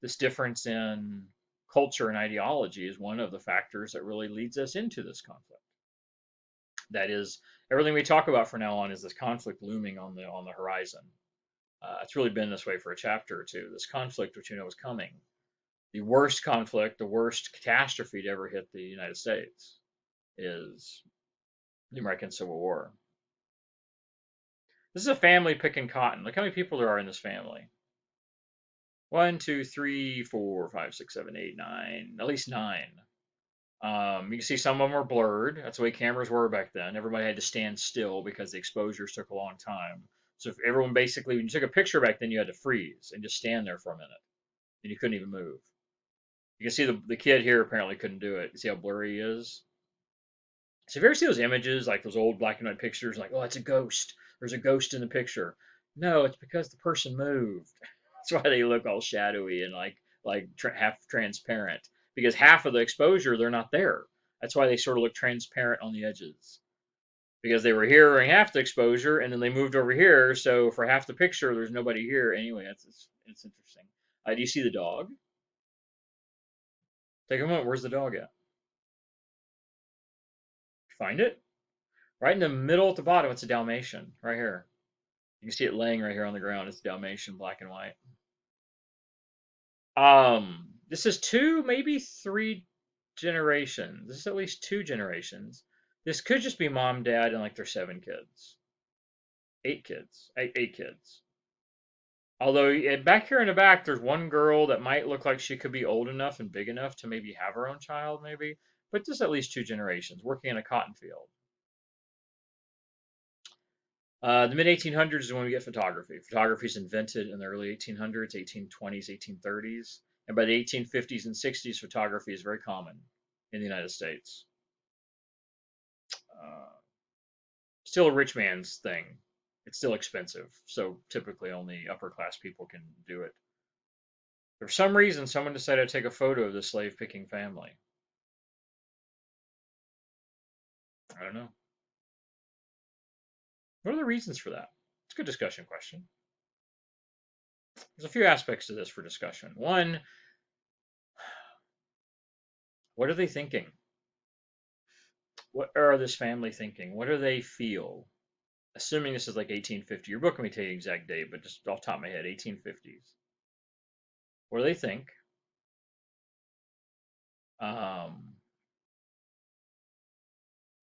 This difference in culture and ideology is one of the factors that really leads us into this conflict. That is, everything we talk about from now on is this conflict looming on the horizon. It's really been this way for a chapter or two. This conflict, which you know is coming, the worst conflict, the worst catastrophe to ever hit the United States, is the American Civil War. This is a family picking cotton. Look how many people there are in this family. One, two, three, four, five, six, seven, eight, nine. At least nine. You can see some of them are blurred. That's the way cameras were back then. Everybody had to stand still because the exposures took a long time. So if everyone basically, when you took a picture back then, you had to freeze and just stand there for a minute, and you couldn't even move. You can see the kid here apparently couldn't do it. You see how blurry he is? So if you ever see those images, like those old black and white pictures, like, oh, it's a ghost. There's a ghost in the picture. No, it's because the person moved. That's why they look all shadowy and half transparent. Because half of the exposure, they're not there. That's why they sort of look transparent on the edges. Because they were here during half the exposure, and then they moved over here. So for half the picture, there's nobody here. Anyway, it's interesting. Do you see the dog? Take a moment. Where's the dog at? Find it? Right in the middle at the bottom, it's a Dalmatian, right here. You can see it laying right here on the ground. It's Dalmatian, black and white. This is two, maybe three generations. This is at least two generations. This could just be mom, dad, and like their seven kids, eight kids, eight kids. Although back here in the back, there's one girl that might look like she could be old enough and big enough to maybe have her own child, maybe. But this is at least two generations working in a cotton field. The mid 1800s is when we get photography. Photography is invented in the early 1800s, 1820s, 1830s. And by the 1850s and 60s, photography is very common in the United States. Uh, Still a rich man's thing. It's still expensive. So typically only upper class people can do it. For some reason, someone decided to take a photo of the slave picking family. I don't know. What are the reasons for that? It's a good discussion question. There's a few aspects to this for discussion. One, what are they thinking? What are this family thinking? What do they feel? Assuming this is like 1850. Your book can tell you the exact date, but just off the top of my head, 1850s. What do they think? Um,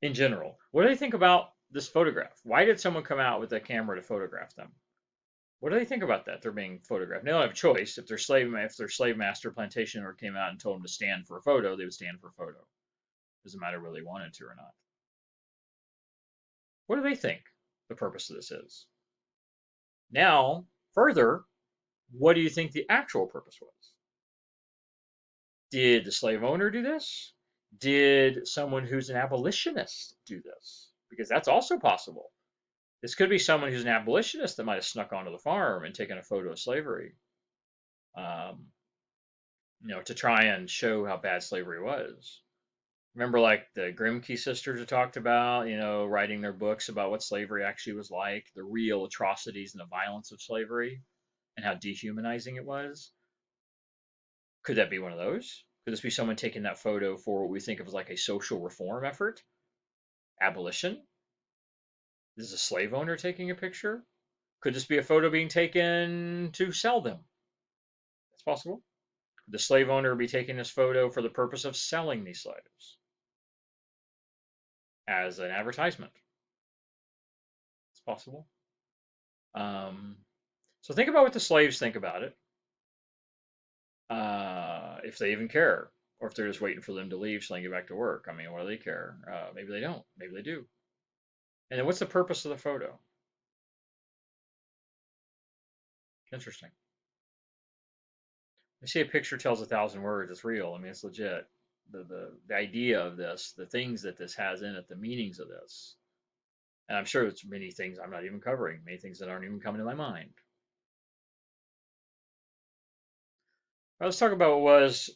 in general, what do they think about this photograph? Why did someone come out with a camera to photograph them? What do they think about that? They're being photographed. They don't have a choice. If their slave master plantation owner came out and told them to stand for a photo, they would stand for a photo. Doesn't matter whether they wanted to or not. What do they think the purpose of this is? Now, further, what do you think the actual purpose was? Did the slave owner do this? Did someone who's an abolitionist do this? Because that's also possible. This could be someone who's an abolitionist that might have snuck onto the farm and taken a photo of slavery, um, to try and show how bad slavery was. Remember, like the Grimke sisters had talked about, writing their books about what slavery actually was like, the real atrocities and the violence of slavery, and how dehumanizing it was. Could that be one of those? Could this be someone taking that photo for what we think of as like a social reform effort? Abolition? This is a slave owner taking a picture? Could this be a photo being taken to sell them? That's possible. Could the slave owner be taking this photo for the purpose of selling these slaves as an advertisement? It's possible. Um, so think about what the slaves think about it, if they even care, or if they're just waiting for them to leave so they can get back to work. I mean, what do they care? Maybe they don't. Maybe they do. And then what's the purpose of the photo? Interesting. I see a picture tells 1,000 words. It's real. I mean, it's legit. The idea of this, the things that this has in it, the meanings of this, and I'm sure it's many things I'm not even covering, many things that aren't even coming to my mind. Well, let's talk about what it was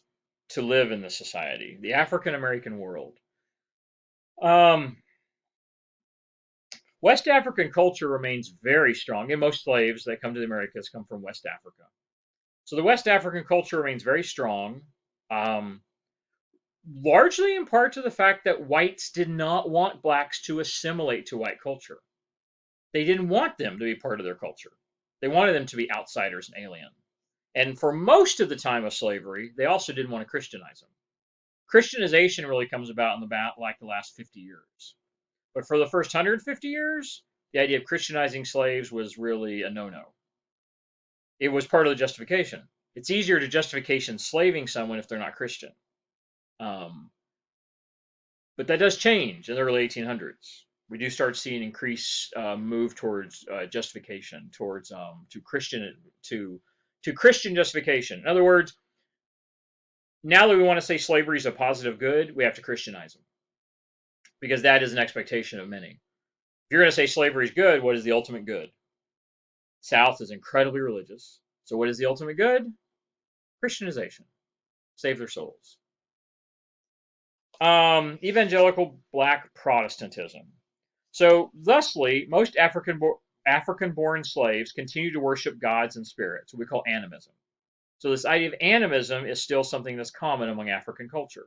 to live in this society, the African American world. Um, West African culture remains very strong, and most slaves that come to the Americas come from West Africa. So the West African culture remains very strong, um, largely in part to the fact that whites did not want blacks to assimilate to white culture. They didn't want them to be part of their culture. They wanted them to be outsiders and alien. And for most of the time of slavery, they also didn't want to Christianize them. Christianization really comes about in the last 50 years. But for the first 150 years, the idea of Christianizing slaves was really a no-no. It was part of the justification. It's easier to justification slaving someone if they're not Christian. Um, but that does change in the early 1800s. We do start seeing increased move towards justification, towards to Christian justification. In other words, now that we want to say slavery is a positive good, we have to Christianize them because that is an expectation of many. If you're going to say slavery is good, what is the ultimate good? South is incredibly religious. So what is the ultimate good? Christianization. Save their souls. Evangelical black Protestantism. So thusly, most African-born slaves continue to worship gods and spirits, what we call animism. So this idea of animism is still something that's common among African culture.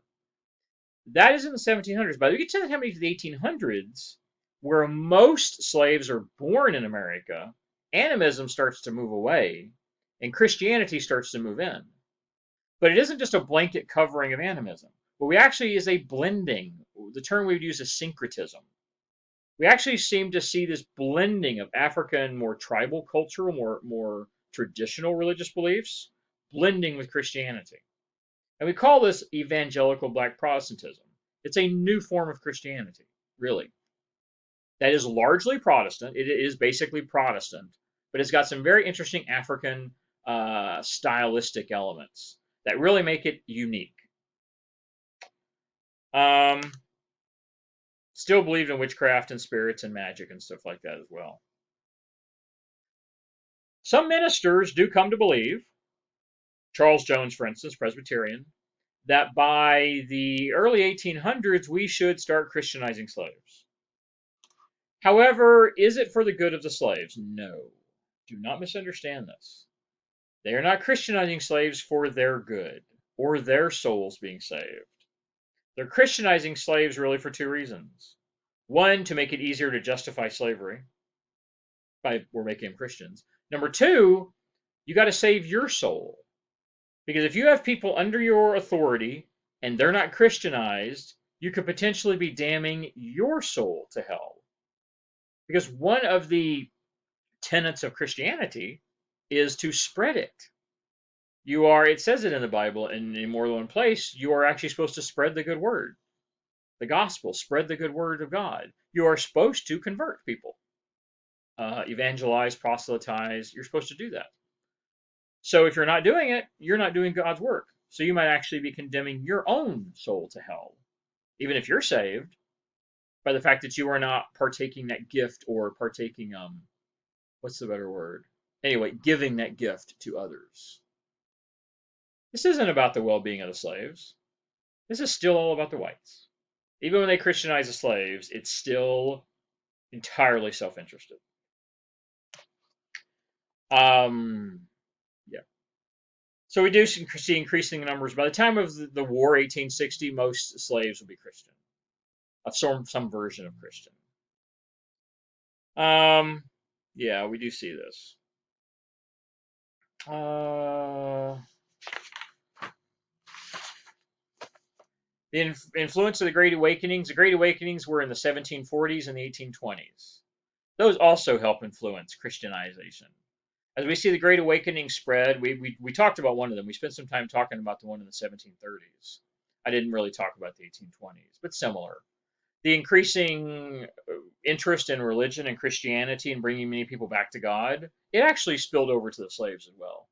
That is in the 1700s. By the time we get to the 1800s, where most slaves are born in America, animism starts to move away, and Christianity starts to move in. But it isn't just a blanket covering of animism. What we actually is a blending. The term we would use is syncretism. We actually seem to see this blending of African, more tribal culture, more traditional religious beliefs, blending with Christianity. And we call this evangelical black Protestantism. It's a new form of Christianity, really. That is largely Protestant. It is basically Protestant, but it's got some very interesting African stylistic elements that really make it unique. Still believed in witchcraft and spirits and magic and stuff like that as well. Some ministers do come to believe, Charles Jones, for instance, Presbyterian, that by the early 1800s we should start Christianizing slaves. However, is it for the good of the slaves? No. Do not misunderstand this. They are not Christianizing slaves for their good or their souls being saved. They're Christianizing slaves really for two reasons. One, to make it easier to justify slavery by we're making them Christians. Number two, you got to save your soul. Because if you have people under your authority and they're not Christianized, you could potentially be damning your soul to hell. Because one of the tenets of Christianity is to spread it. It says it in the Bible in more than one place, you are actually supposed to spread the good word, the gospel, spread the good word of God. You are supposed to convert people, evangelize, proselytize. You're supposed to do that. So if you're not doing it, you're not doing God's work. So you might actually be condemning your own soul to hell, even if you're saved, by the fact that you are not partaking that gift or partaking, what's the better word? Anyway, giving that gift to others. This isn't about the well-being of the slaves. This is still all about the whites. Even when they Christianize the slaves, it's still entirely self-interested. Yeah. So we do see increasing numbers. By the time of the war, 1860, most slaves will be Christian, of some version of Christian. Yeah, we do see this. The influence of the Great Awakenings. The Great Awakenings were in the 1740s and the 1820s. Those also help influence Christianization. As we see the Great Awakening spread, we talked about one of them. We spent some time talking about the one in the 1730s. I didn't really talk about the 1820s, but similar. The increasing interest in religion and Christianity and bringing many people back to God, it actually spilled over to the slaves as well.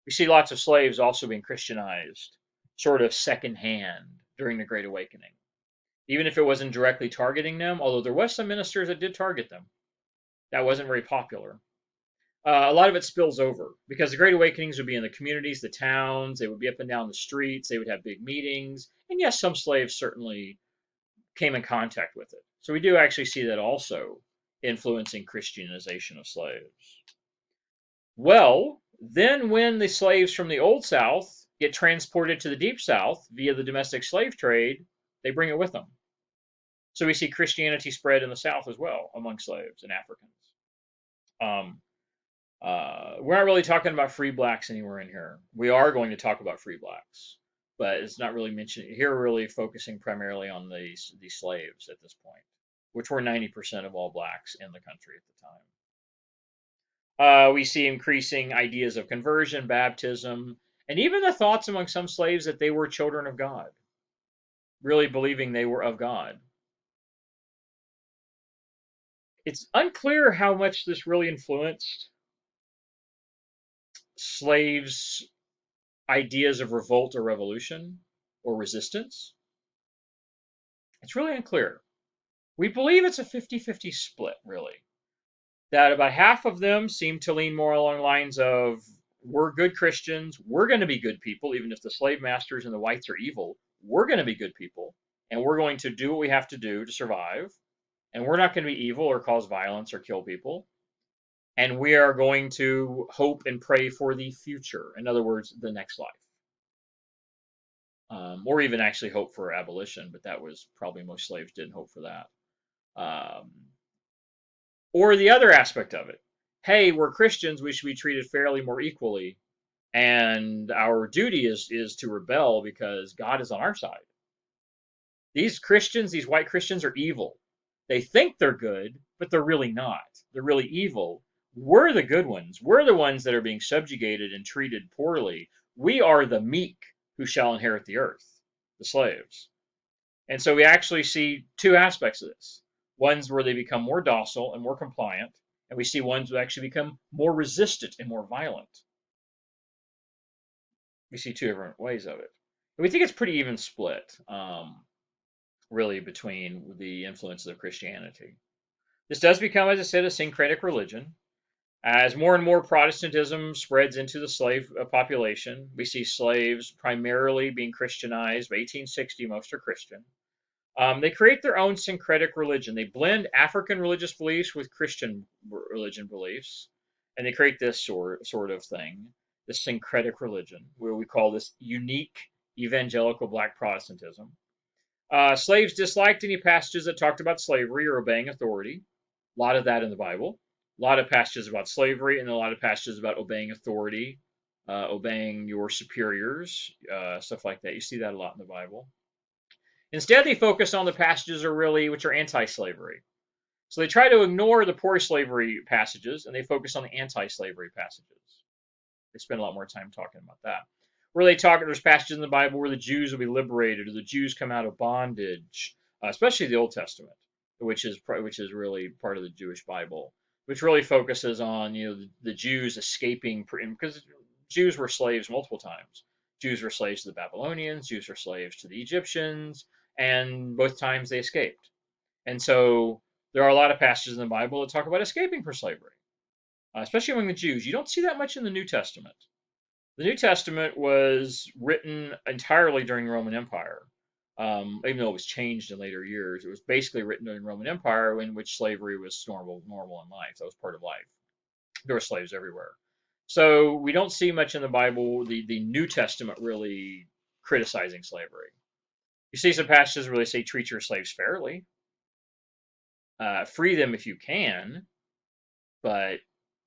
We see lots of slaves also being Christianized, sort of secondhand during the Great Awakening. Even if it wasn't directly targeting them, although there was some ministers that did target them. That wasn't very popular. A lot of it spills over because the Great Awakenings would be in the communities, the towns, they would be up and down the streets, they would have big meetings, and yes, some slaves certainly came in contact with it. So we do actually see that also influencing Christianization of slaves? Well, then when the slaves from the Old South get transported to the Deep South via the domestic slave trade, they bring it with them. So we see Christianity spread in the South as well among slaves and Africans. Um, we're not really talking about free blacks anywhere in here. We are going to talk about free blacks, but it's not really mentioned here. We're really focusing primarily on the slaves at this point, which were 90% of all blacks in the country at the time. We see increasing ideas of conversion, baptism, and even the thoughts among some slaves that they were children of God, really believing they were of God. It's unclear how much this really influenced slaves' ideas of revolt or revolution or resistance. It's really unclear. We believe it's a 50-50 split, really. That about half of them seem to lean more along lines of, we're good Christians, we're going to be good people, even if the slave masters and the whites are evil, we're going to be good people, and we're going to do what we have to do to survive, and we're not going to be evil or cause violence or kill people, and we are going to hope and pray for the future. In other words, the next life. Or even actually hope for abolition, but that was probably most slaves didn't hope for that. Or the other aspect of it, hey, we're Christians, we should be treated fairly more equally, and our duty is to rebel because God is on our side. These Christians, these white Christians, are evil. They think they're good, but they're really not. They're really evil. We're the good ones. We're the ones that are being subjugated and treated poorly. We are the meek who shall inherit the earth, the slaves. And so we actually see two aspects of this. Ones where they become more docile and more compliant, and we see ones who actually become more resistant and more violent. We see two different ways of it. And we think it's pretty even split, really, between the influences of Christianity. This does become, as I said, a syncretic religion. As more and more Protestantism spreads into the slave population, we see slaves primarily being Christianized. By 1860, most are Christian. They create their own syncretic religion. They blend African religious beliefs with Christian religion beliefs, and they create this sort of thing, this syncretic religion, where we call this unique evangelical black Protestantism. Slaves disliked any passages that talked about slavery or obeying authority. A lot of that in the Bible. A lot of passages about slavery, and a lot of passages about obeying authority, obeying your superiors, stuff like that. You see that a lot in the Bible. Instead, they focus on the passages which are anti-slavery. So they try to ignore the pro-slavery passages, and they focus on the anti-slavery passages. They spend a lot more time talking about that. There's passages in the Bible where the Jews will be liberated, or the Jews come out of bondage, especially the Old Testament, which is really part of the Jewish Bible, which really focuses on the Jews escaping, because Jews were slaves multiple times. Jews were slaves to the Babylonians, Jews were slaves to the Egyptians, and both times they escaped. And so there are a lot of passages in the Bible that talk about escaping from slavery, especially among the Jews. You don't see that much in the New Testament. The New Testament was written entirely during the Roman Empire, even though it was changed in later years. It was basically written during the Roman Empire, in which slavery was normal in life. That was part of life. There were slaves everywhere. So we don't see much in the Bible, the New Testament, really criticizing slavery. You see some passages where they say treat your slaves fairly, free them if you can, but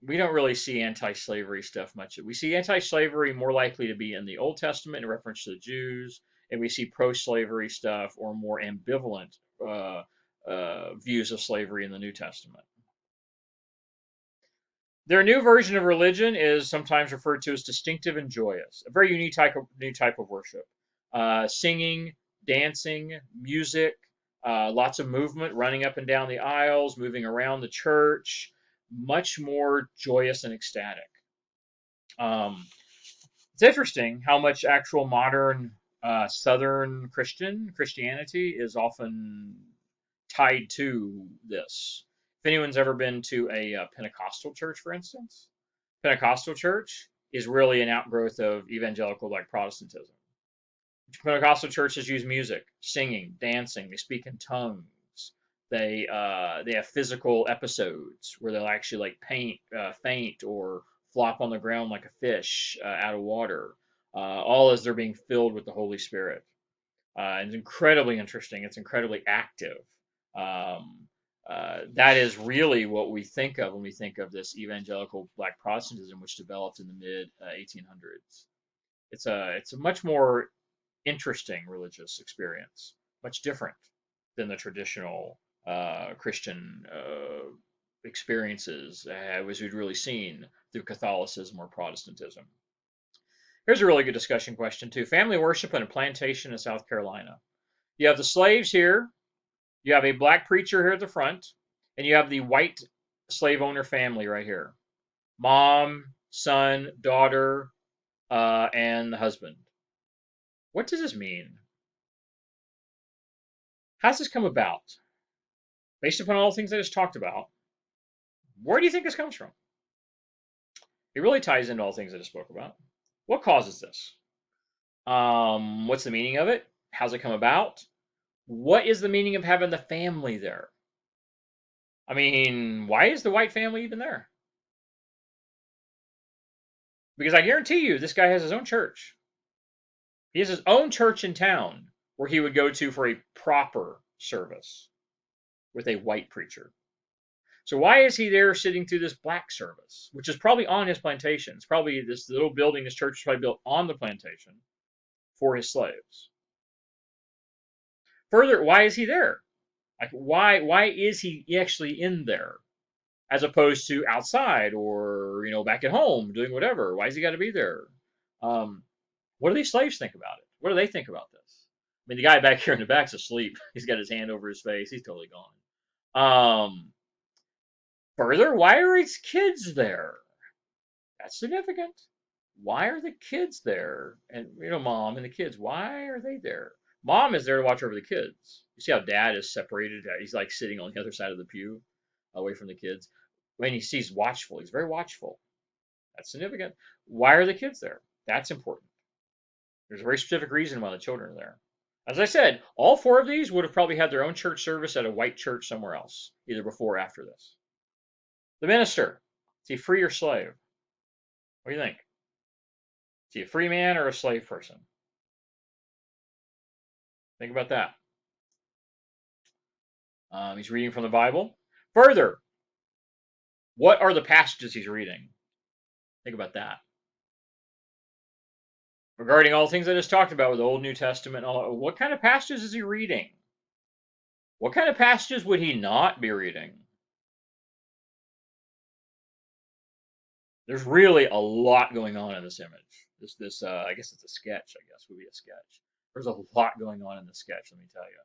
we don't really see anti-slavery stuff much. We see anti-slavery more likely to be in the Old Testament in reference to the Jews, and we see pro-slavery stuff or more ambivalent views of slavery in the New Testament. Their new version of religion is sometimes referred to as distinctive and joyous, a very unique type of worship. Singing, dancing, music, lots of movement, running up and down the aisles, moving around the church, much more joyous and ecstatic. It's interesting how much actual modern Southern Christianity is often tied to this. If anyone's ever been to a Pentecostal church, for instance, Pentecostal church is really an outgrowth of evangelical like Protestantism. Pentecostal churches use music, singing, dancing. They speak in tongues. They have physical episodes where they'll actually like faint, or flop on the ground like a fish out of water, all as they're being filled with the Holy Spirit. It's incredibly interesting. It's incredibly active. Um, that is really what we think of when we think of this evangelical Black Protestantism, which developed in the mid 1800s. It's a much more interesting religious experience, much different than the traditional Christian experiences as we'd really seen through Catholicism or Protestantism. Here's a really good discussion question too: family worship on a plantation in South Carolina. You have the slaves here, you have a black preacher here at the front, and you have the white slave owner family right here: mom, son, daughter, and the husband. What does this mean? How's this come about? Based upon all the things I just talked about, where do you think this comes from? It really ties into all the things I just spoke about. What causes this? What's the meaning of it? How's it come about? What is the meaning of having the family there? I mean, why is the white family even there? Because I guarantee you, this guy has his own church. He has his own church in town where he would go to for a proper service with a white preacher. So why is he there sitting through this black service, which is probably on his plantation? It's probably this little building, this church is probably built on the plantation for his slaves. Further, why is he there? Like, why is he actually in there as opposed to outside or back at home doing whatever? Why has he got to be there? What do these slaves think about it? What do they think about this? I mean, the guy back here in the back's asleep. He's got his hand over his face. He's totally gone. Further, why are his kids there? That's significant. Why are the kids there? And mom and the kids, why are they there? Mom is there to watch over the kids. You see how dad is separated? He's like sitting on the other side of the pew, away from the kids. When he's watchful, he's very watchful. That's significant. Why are the kids there? That's important. There's a very specific reason why the children are there. As I said, all four of these would have probably had their own church service at a white church somewhere else, either before or after this. The minister, is he free or slave? What do you think? Is he a free man or a slave person? Think about that. He's reading from the Bible. Further, what are the passages he's reading? Think about that. Regarding all the things I just talked about with the Old New Testament, what kind of passages is he reading? What kind of passages would he not be reading? There's really a lot going on in this image. This I guess it's a sketch. I guess would be a sketch. There's a lot going on in the sketch. Let me tell you.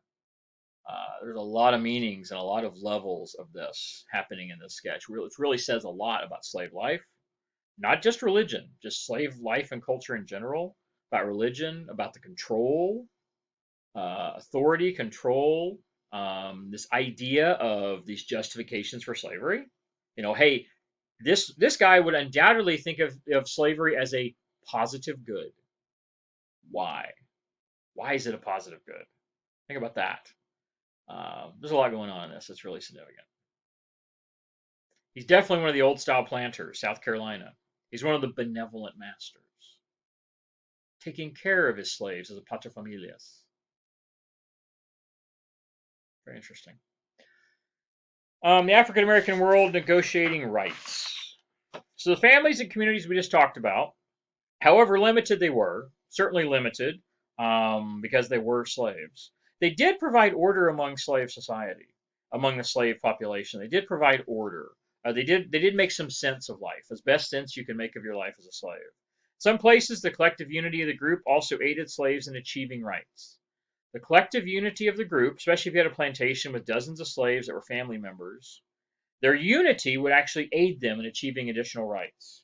There's a lot of meanings and a lot of levels of this happening in this sketch. It really says a lot about slave life, not just religion, just slave life and culture in general, about religion, about the control, authority, control, this idea of these justifications for slavery. Hey, this guy would undoubtedly think of slavery as a positive good. Why? Why is it a positive good? Think about that. There's a lot going on in this. It's really significant. He's definitely one of the old style planters, South Carolina. He's one of the benevolent masters, taking care of his slaves as a paterfamilias. Very interesting. The African American world negotiating rights. So the families and communities we just talked about, however limited they were, certainly limited because they were slaves, they did provide order among slave society, among the slave population. They did provide order. They did make some sense of life, as best sense you can make of your life as a slave. Some places, the collective unity of the group also aided slaves in achieving rights. The collective unity of the group, especially if you had a plantation with dozens of slaves that were family members, their unity would actually aid them in achieving additional rights.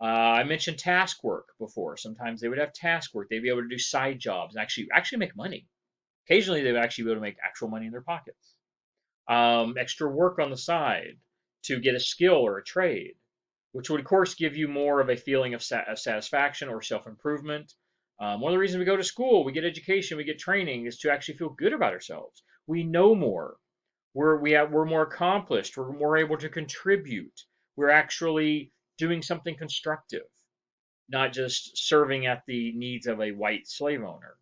I mentioned task work before. Sometimes they would have task work. They'd be able to do side jobs and actually make money. Occasionally, they would actually be able to make actual money in their pockets. Extra work on the side to get a skill or a trade, which would, of course, give you more of a feeling of satisfaction or self-improvement. One of the reasons we go to school, we get education, we get training, is to actually feel good about ourselves. We know more. we're more accomplished. We're more able to contribute. We're actually doing something constructive, not just serving at the needs of a white slave owner.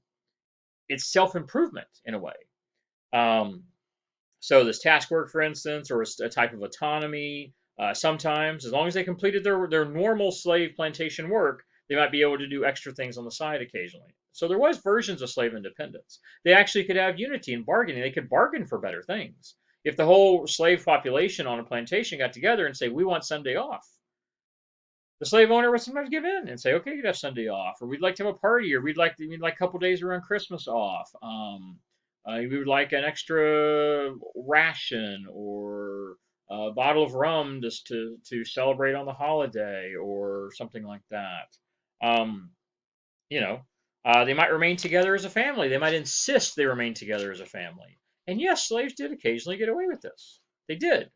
It's self-improvement in a way. Um, so this task work, for instance, or a type of autonomy, sometimes, as long as they completed their normal slave plantation work, they might be able to do extra things on the side occasionally. So there was versions of slave independence. They actually could have unity and bargaining. They could bargain for better things. If the whole slave population on a plantation got together and say, we want Sunday off, the slave owner would sometimes give in and say, okay, you'd have Sunday off, or we'd like to have a party, or we'd like a couple days around Christmas off. We would like an extra ration or a bottle of rum just to celebrate on the holiday or something like that. Um, you know, they might remain together as a family. They might insist they remain together as a family. And yes, slaves did occasionally get away with this. They did.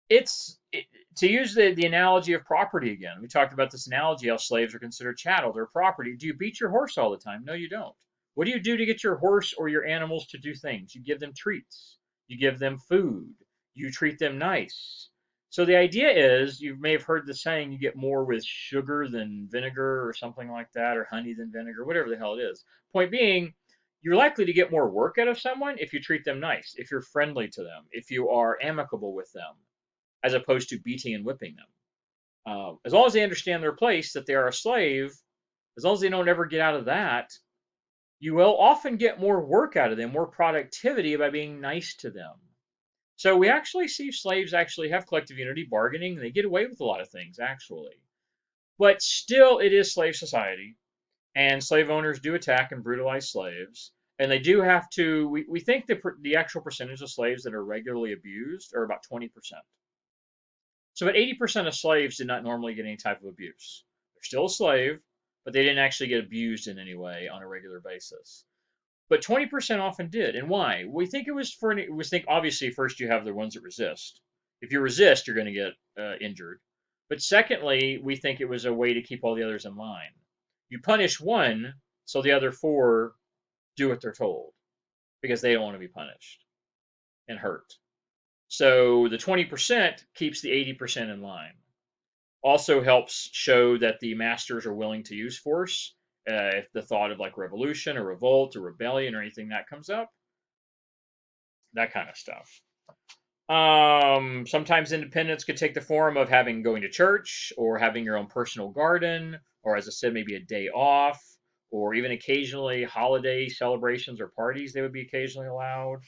To use the analogy of property again. We talked about this analogy how slaves are considered chattel, they're property. Do you beat your horse all the time? No, you don't. What do you do to get your horse or your animals to do things? You give them treats, you give them food, you treat them nice. So the idea is, you may have heard the saying, you get more with sugar than vinegar or something like that, or honey than vinegar, whatever the hell it is. Point being, you're likely to get more work out of someone if you treat them nice, if you're friendly to them, if you are amicable with them, as opposed to beating and whipping them. As long as they understand their place, that they are a slave, as long as they don't ever get out of that, you will often get more work out of them, more productivity by being nice to them. So we actually see slaves actually have collective unity bargaining. They get away with a lot of things, actually. But still, it is slave society, and slave owners do attack and brutalize slaves. And they do have to, we think the actual percentage of slaves that are regularly abused are about 20%. So about 80% of slaves did not normally get any type of abuse. They're still a slave, but they didn't actually get abused in any way on a regular basis. But 20% often did. And why? We think it was we think obviously first you have the ones that resist. If you resist, you're going to get injured. But secondly, we think it was a way to keep all the others in line. You punish one, so the other four do what they're told because they don't want to be punished and hurt. So the 20% keeps the 80% in line. Also helps show that the masters are willing to use force if the thought of like revolution or revolt or rebellion or anything that comes up, that kind of stuff. Sometimes independence could take the form of going to church or having your own personal garden, or as I said, maybe a day off, or even occasionally holiday celebrations or parties they would be occasionally allowed.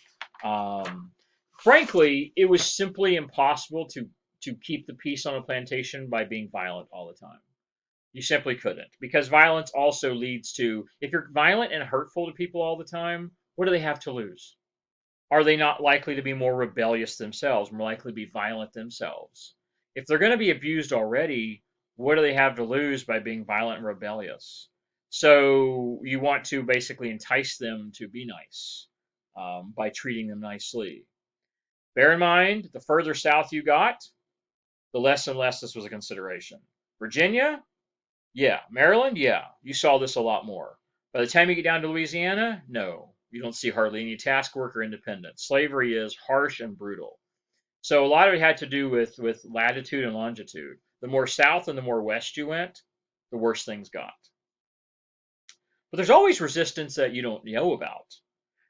Frankly, it was simply impossible to keep the peace on a plantation by being violent all the time. You simply couldn't, because violence also leads to, if you're violent and hurtful to people all the time, what do they have to lose? Are they not likely to be more rebellious themselves, more likely to be violent themselves? If they're going to be abused already, what do they have to lose by being violent and rebellious? So you want to basically entice them to be nice by treating them nicely. Bear in mind, the further south you got, the less and less this was a consideration. Virginia, yeah. Maryland, yeah. You saw this a lot more. By the time you get down to Louisiana, no. You don't see hardly any task work or independence. Slavery is harsh and brutal. So a lot of it had to do with latitude and longitude. The more south and the more west you went, the worse things got. But there's always resistance that you don't know about.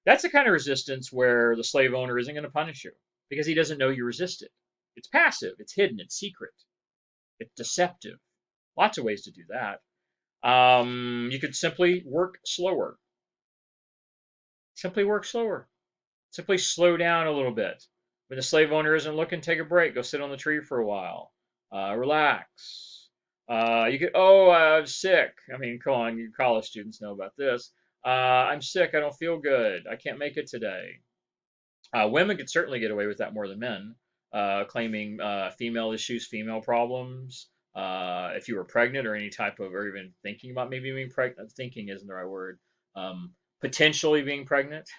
That's the kind of resistance where the slave owner isn't going to punish you because he doesn't know you resisted. It's passive, it's hidden, it's secret, it's deceptive. Lots of ways to do that. You could simply work slower. Simply work slower. Simply slow down a little bit. When the slave owner isn't looking, take a break. Go sit on the tree for a while. Relax. You could, I'm sick. I mean, come on, you college students know about this. I'm sick. I don't feel good. I can't make it today. Women could certainly get away with that more than men, claiming female issues, female problems. If you were pregnant or any type of, or even thinking about maybe being pregnant, thinking isn't the right word, potentially being pregnant.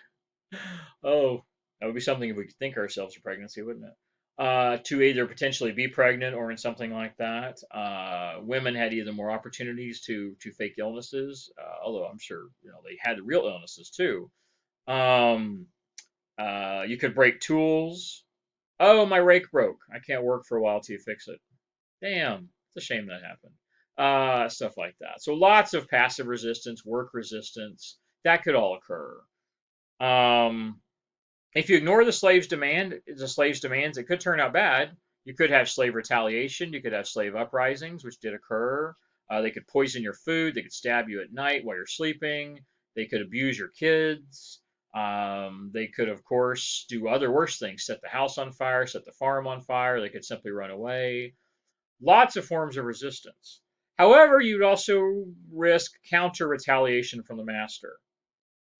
Oh, that would be something if we could think ourselves a pregnancy, wouldn't it? To either potentially be pregnant or in something like that. Women had either more opportunities to fake illnesses, although I'm sure they had the real illnesses too. Um, You could break tools. Oh, my rake broke. I can't work for a while till you fix it. Damn, it's a shame that happened. Stuff like that. So lots of passive resistance, work resistance, that could all occur. Um, if you ignore the slave's demands, it could turn out bad. You could have slave retaliation. You could have slave uprisings, which did occur. They could poison your food. They could stab you at night while you're sleeping. They could abuse your kids. They could, of course, do other worse things: set the house on fire, set the farm on fire. They could simply run away. Lots of forms of resistance. However, you'd also risk counter retaliation from the master.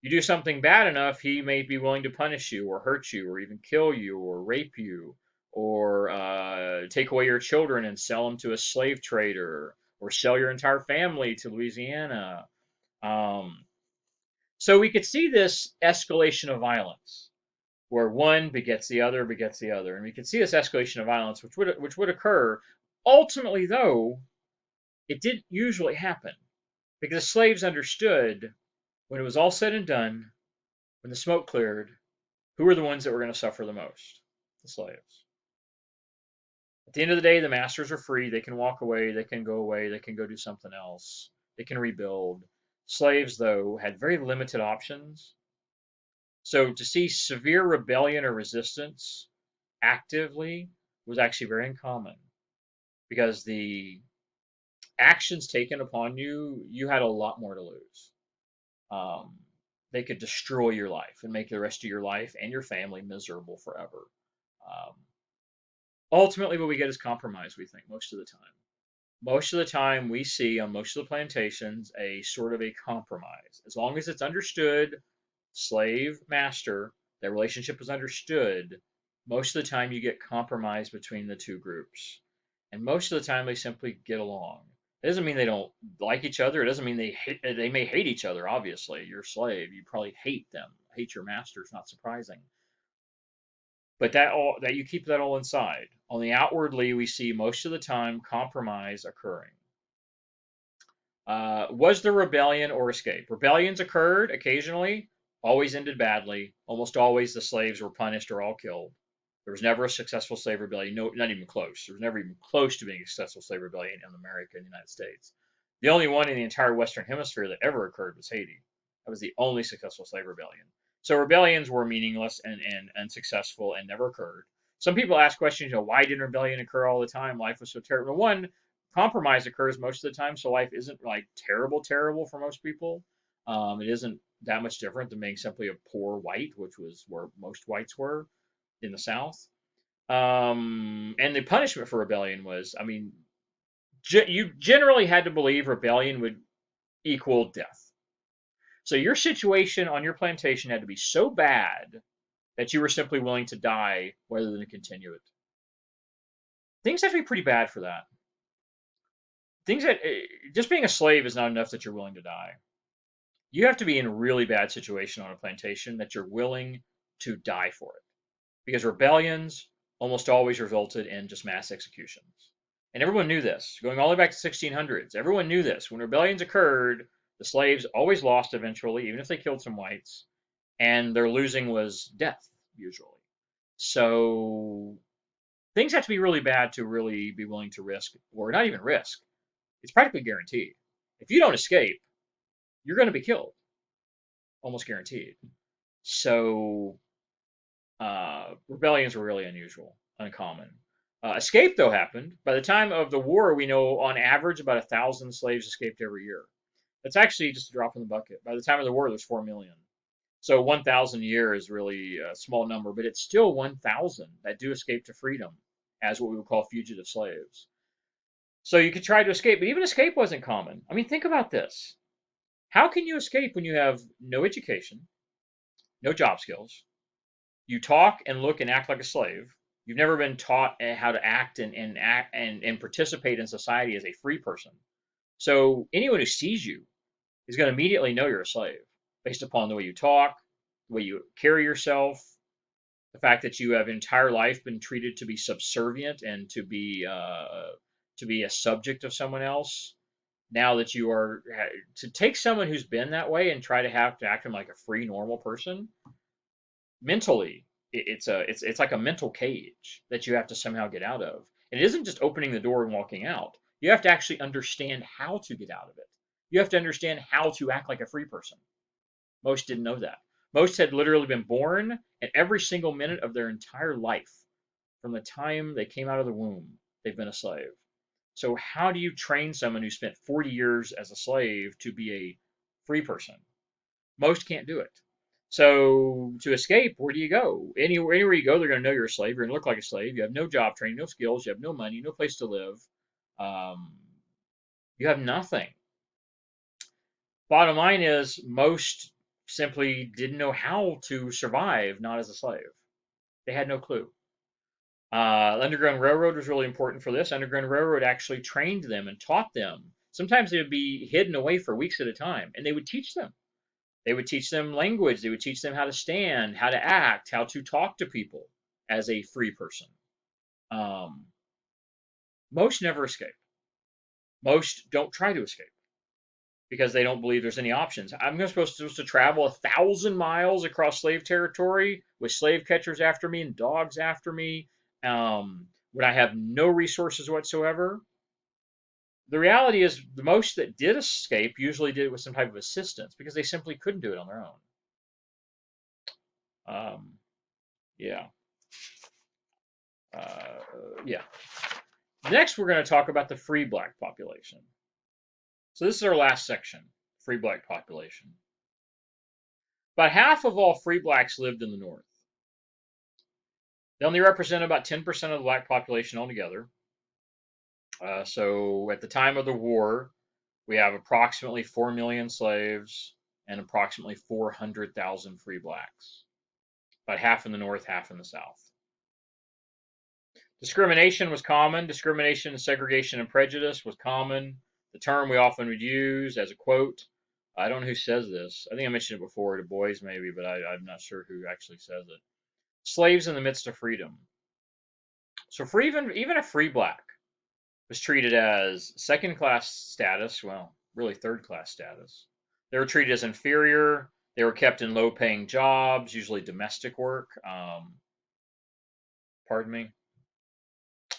You do something bad enough, he may be willing to punish you or hurt you or even kill you or rape you or take away your children and sell them to a slave trader or sell your entire family to Louisiana. Um, so we could see this escalation of violence where one begets the other. And we could see this escalation of violence, which would occur. Ultimately, though, it didn't usually happen because slaves understood when it was all said and done, when the smoke cleared, who were the ones that were going to suffer the most? The slaves. At the end of the day, the masters are free. They can walk away. They can go away. They can go do something else. They can rebuild. Slaves, though, had very limited options. So to see severe rebellion or resistance actively was actually very uncommon because the actions taken upon you, you had a lot more to lose. Um, they could destroy your life and make the rest of your life and your family miserable forever. Um, Ultimately, what we get is compromise, we think, most of the time. Most of the time, we see on most of the plantations a sort of a compromise. As long as it's understood, slave, master, that relationship is understood, most of the time you get compromise between the two groups. And most of the time, they simply get along. It doesn't mean they don't like each other. It doesn't mean they may hate each other, obviously. You're a slave. You probably hate them. Hate your master is not surprising. But that you keep that all inside. Only outwardly we see most of the time compromise occurring. Was there rebellion or escape? Rebellions occurred occasionally, always ended badly. Almost always the slaves were punished or all killed. There was never a successful slave rebellion. No, not even close. There was never even close to being a successful slave rebellion in America and the United States. The only one in the entire Western Hemisphere that ever occurred was Haiti. That was the only successful slave rebellion. So rebellions were meaningless and unsuccessful and never occurred. Some people ask questions, why didn't rebellion occur all the time? Life was so terrible. One, compromise occurs most of the time, so life isn't like terrible, terrible for most people. It isn't that much different than being simply a poor white, which was where most whites were in the South. And the punishment for rebellion was, I mean, you generally had to believe rebellion would equal death. So your situation on your plantation had to be so bad that you were simply willing to die rather than to continue it. Things have to be pretty bad for that. Things that just being a slave is not enough that you're willing to die. You have to be in a really bad situation on a plantation that you're willing to die for it. Because rebellions almost always resulted in just mass executions. And everyone knew this. Going all the way back to 1600s, everyone knew this. When rebellions occurred, the slaves always lost eventually, even if they killed some whites, and their losing was death, usually. So things have to be really bad to really be willing to risk, or not even risk. It's practically guaranteed. If you don't escape, you're going to be killed, almost guaranteed. So rebellions were really unusual, uncommon. Escape, though, happened. By the time of the war, we know on average about 1,000 slaves escaped every year. That's actually just a drop in the bucket. By the time of the war, there's 4 million. So 1,000 a year is really a small number, but it's still 1,000 that do escape to freedom as what we would call fugitive slaves. So you could try to escape, but even escape wasn't common. I mean, think about this. How can you escape when you have no education, no job skills? You talk and look and act like a slave. You've never been taught how to act and participate in society as a free person. So anyone who sees you is going to immediately know you're a slave based upon the way you talk, the way you carry yourself, the fact that you have entire life been treated to be subservient and to be a subject of someone else. Now that you are to take someone who's been that way and try to have to act like a free normal person, mentally, it's like a mental cage that you have to somehow get out of. And it isn't just opening the door and walking out. You have to actually understand how to get out of it. You have to understand how to act like a free person. Most didn't know that. Most had literally been born, and every single minute of their entire life, from the time they came out of the womb, they've been a slave. So how do you train someone who spent 40 years as a slave to be a free person? Most can't do it. So to escape, where do you go? Anywhere you go, they're going to know you're a slave. You're going to look like a slave. You have no job training, no skills. You have no money, no place to live. Um, you have nothing. Bottom line is, most simply didn't know how to survive not as a slave. They had no clue. Underground Railroad was really important for this. Underground Railroad actually trained them and taught them. Sometimes they would be hidden away for weeks at a time, and they would teach them. They would teach them language. They would teach them how to stand, how to act, how to talk to people as a free person. Um, most never escape. Most don't try to escape because they don't believe there's any options. I'm supposed to travel 1,000 miles across slave territory with slave catchers after me and dogs after me when I have no resources whatsoever. The reality is, the most that did escape usually did it with some type of assistance because they simply couldn't do it on their own. Um, yeah. Uh, yeah. Next, we're going to talk about the free black population. So this is our last section, free black population. About half of all free blacks lived in the North. They only represent about 10% of the black population altogether. So at the time of the war, we have approximately 4 million slaves and approximately 400,000 free blacks. About half in the North, half in the South. Discrimination was common. Discrimination, segregation, and prejudice was common. The term we often would use as a quote. I don't know who says this. I think I mentioned it before to boys maybe, but I'm not sure who actually says it. Slaves in the midst of freedom. So for even a free black was treated as second class status, well, really third class status. They were treated as inferior. They were kept in low paying jobs, usually domestic work. Pardon me.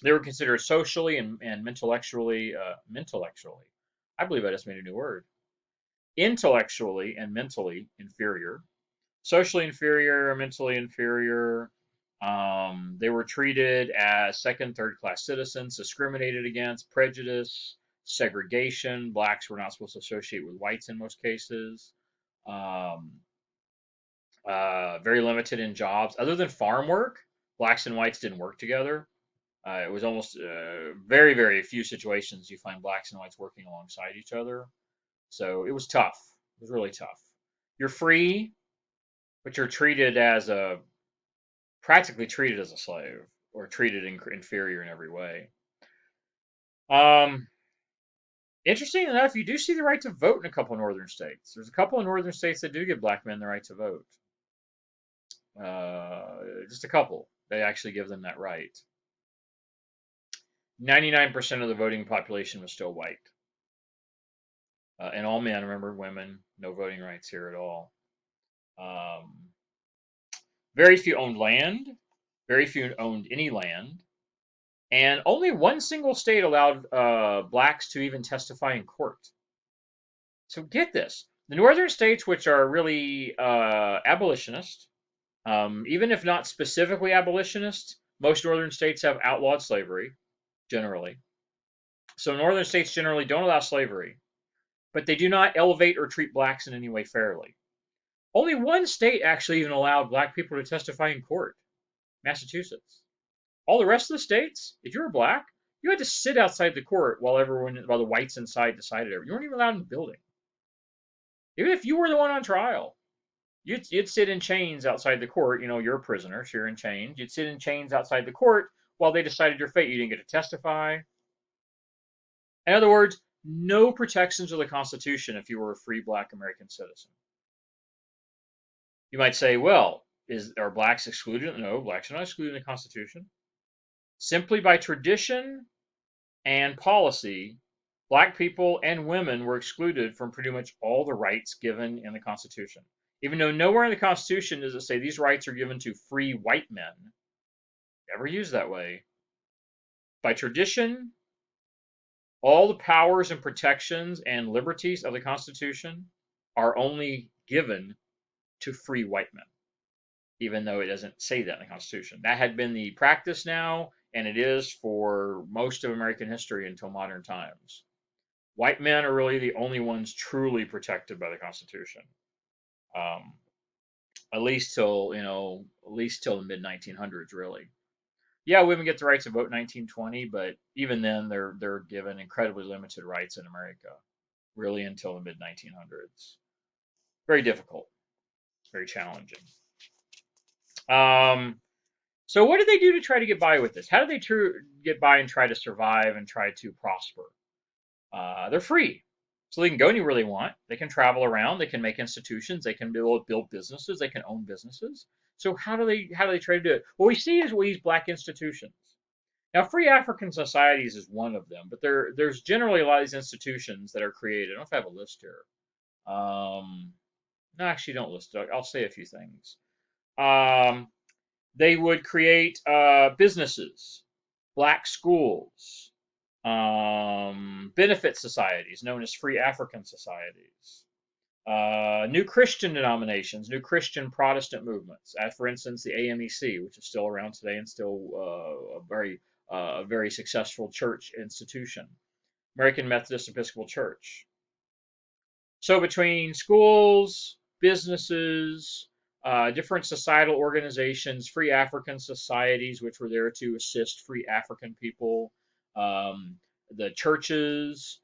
They were considered socially and intellectually, I believe I just made a new word, intellectually and mentally inferior, socially inferior, mentally inferior. They were treated as second, third class citizens, discriminated against, prejudice, segregation. Blacks were not supposed to associate with whites in most cases. Um, very limited in jobs. Other than farm work, blacks and whites didn't work together. It was almost very, very few situations you find blacks and whites working alongside each other. So it was tough. It was really tough. You're free, but you're treated as practically treated as a slave or treated inferior in every way. Um, Interesting enough, you do see the right to vote in a couple of northern states. There's a couple of northern states that do give black men the right to vote. Just a couple. They actually give them that right. 99% of the voting population was still white. And all men, remember, women, no voting rights here at all. Um, very few owned land. Very few owned any land. And only one single state allowed blacks to even testify in court. So get this. The northern states, which are really abolitionist, even if not specifically abolitionist, most northern states have outlawed slavery, generally. So northern states generally don't allow slavery, but they do not elevate or treat blacks in any way fairly. Only one state actually even allowed black people to testify in court, Massachusetts. All the rest of the states, if you were black, you had to sit outside the court while the whites inside decided everything. You weren't even allowed in the building. Even if you were the one on trial, you'd sit in chains outside the court. You know, you're a prisoner, so you're in chains. You'd sit in chains outside the court while they decided your fate. You didn't get to testify. In other words, no protections of the Constitution if you were a free black American citizen. You might say, well, are blacks excluded? No, blacks are not excluded in the Constitution. Simply by tradition and policy, black people and women were excluded from pretty much all the rights given in the Constitution. Even though nowhere in the Constitution does it say these rights are given to free white men, never used that way. By tradition, all the powers and protections and liberties of the Constitution are only given to free white men, even though it doesn't say that in the Constitution. That had been the practice now, and it is for most of American history until modern times. White men are really the only ones truly protected by the Constitution, um, at least till the mid 1900s, really. Yeah, women get the right to vote in 1920, but even then, they're given incredibly limited rights in America, really until the mid 1900s. Very difficult, very challenging. Um, so what did they do to try to get by with this? How did they get by and try to survive and try to prosper? They're free, so they can go anywhere they want. They can travel around. They can make institutions. They can build businesses. They can own businesses. So how do they try to do it? What we see is we use black institutions. Now, free African societies is one of them, but there's generally a lot of these institutions that are created. I don't know if I have a list here. No, actually, don't list it. I'll say a few things. Um, they would create businesses, black schools, benefit societies known as free African societies, new Christian denominations, new Christian Protestant movements, as for instance the AMEC, which is still around today and still a very successful church institution, American Methodist Episcopal Church. So between schools, businesses, different societal organizations, free African societies, which were there to assist free African people, the churches,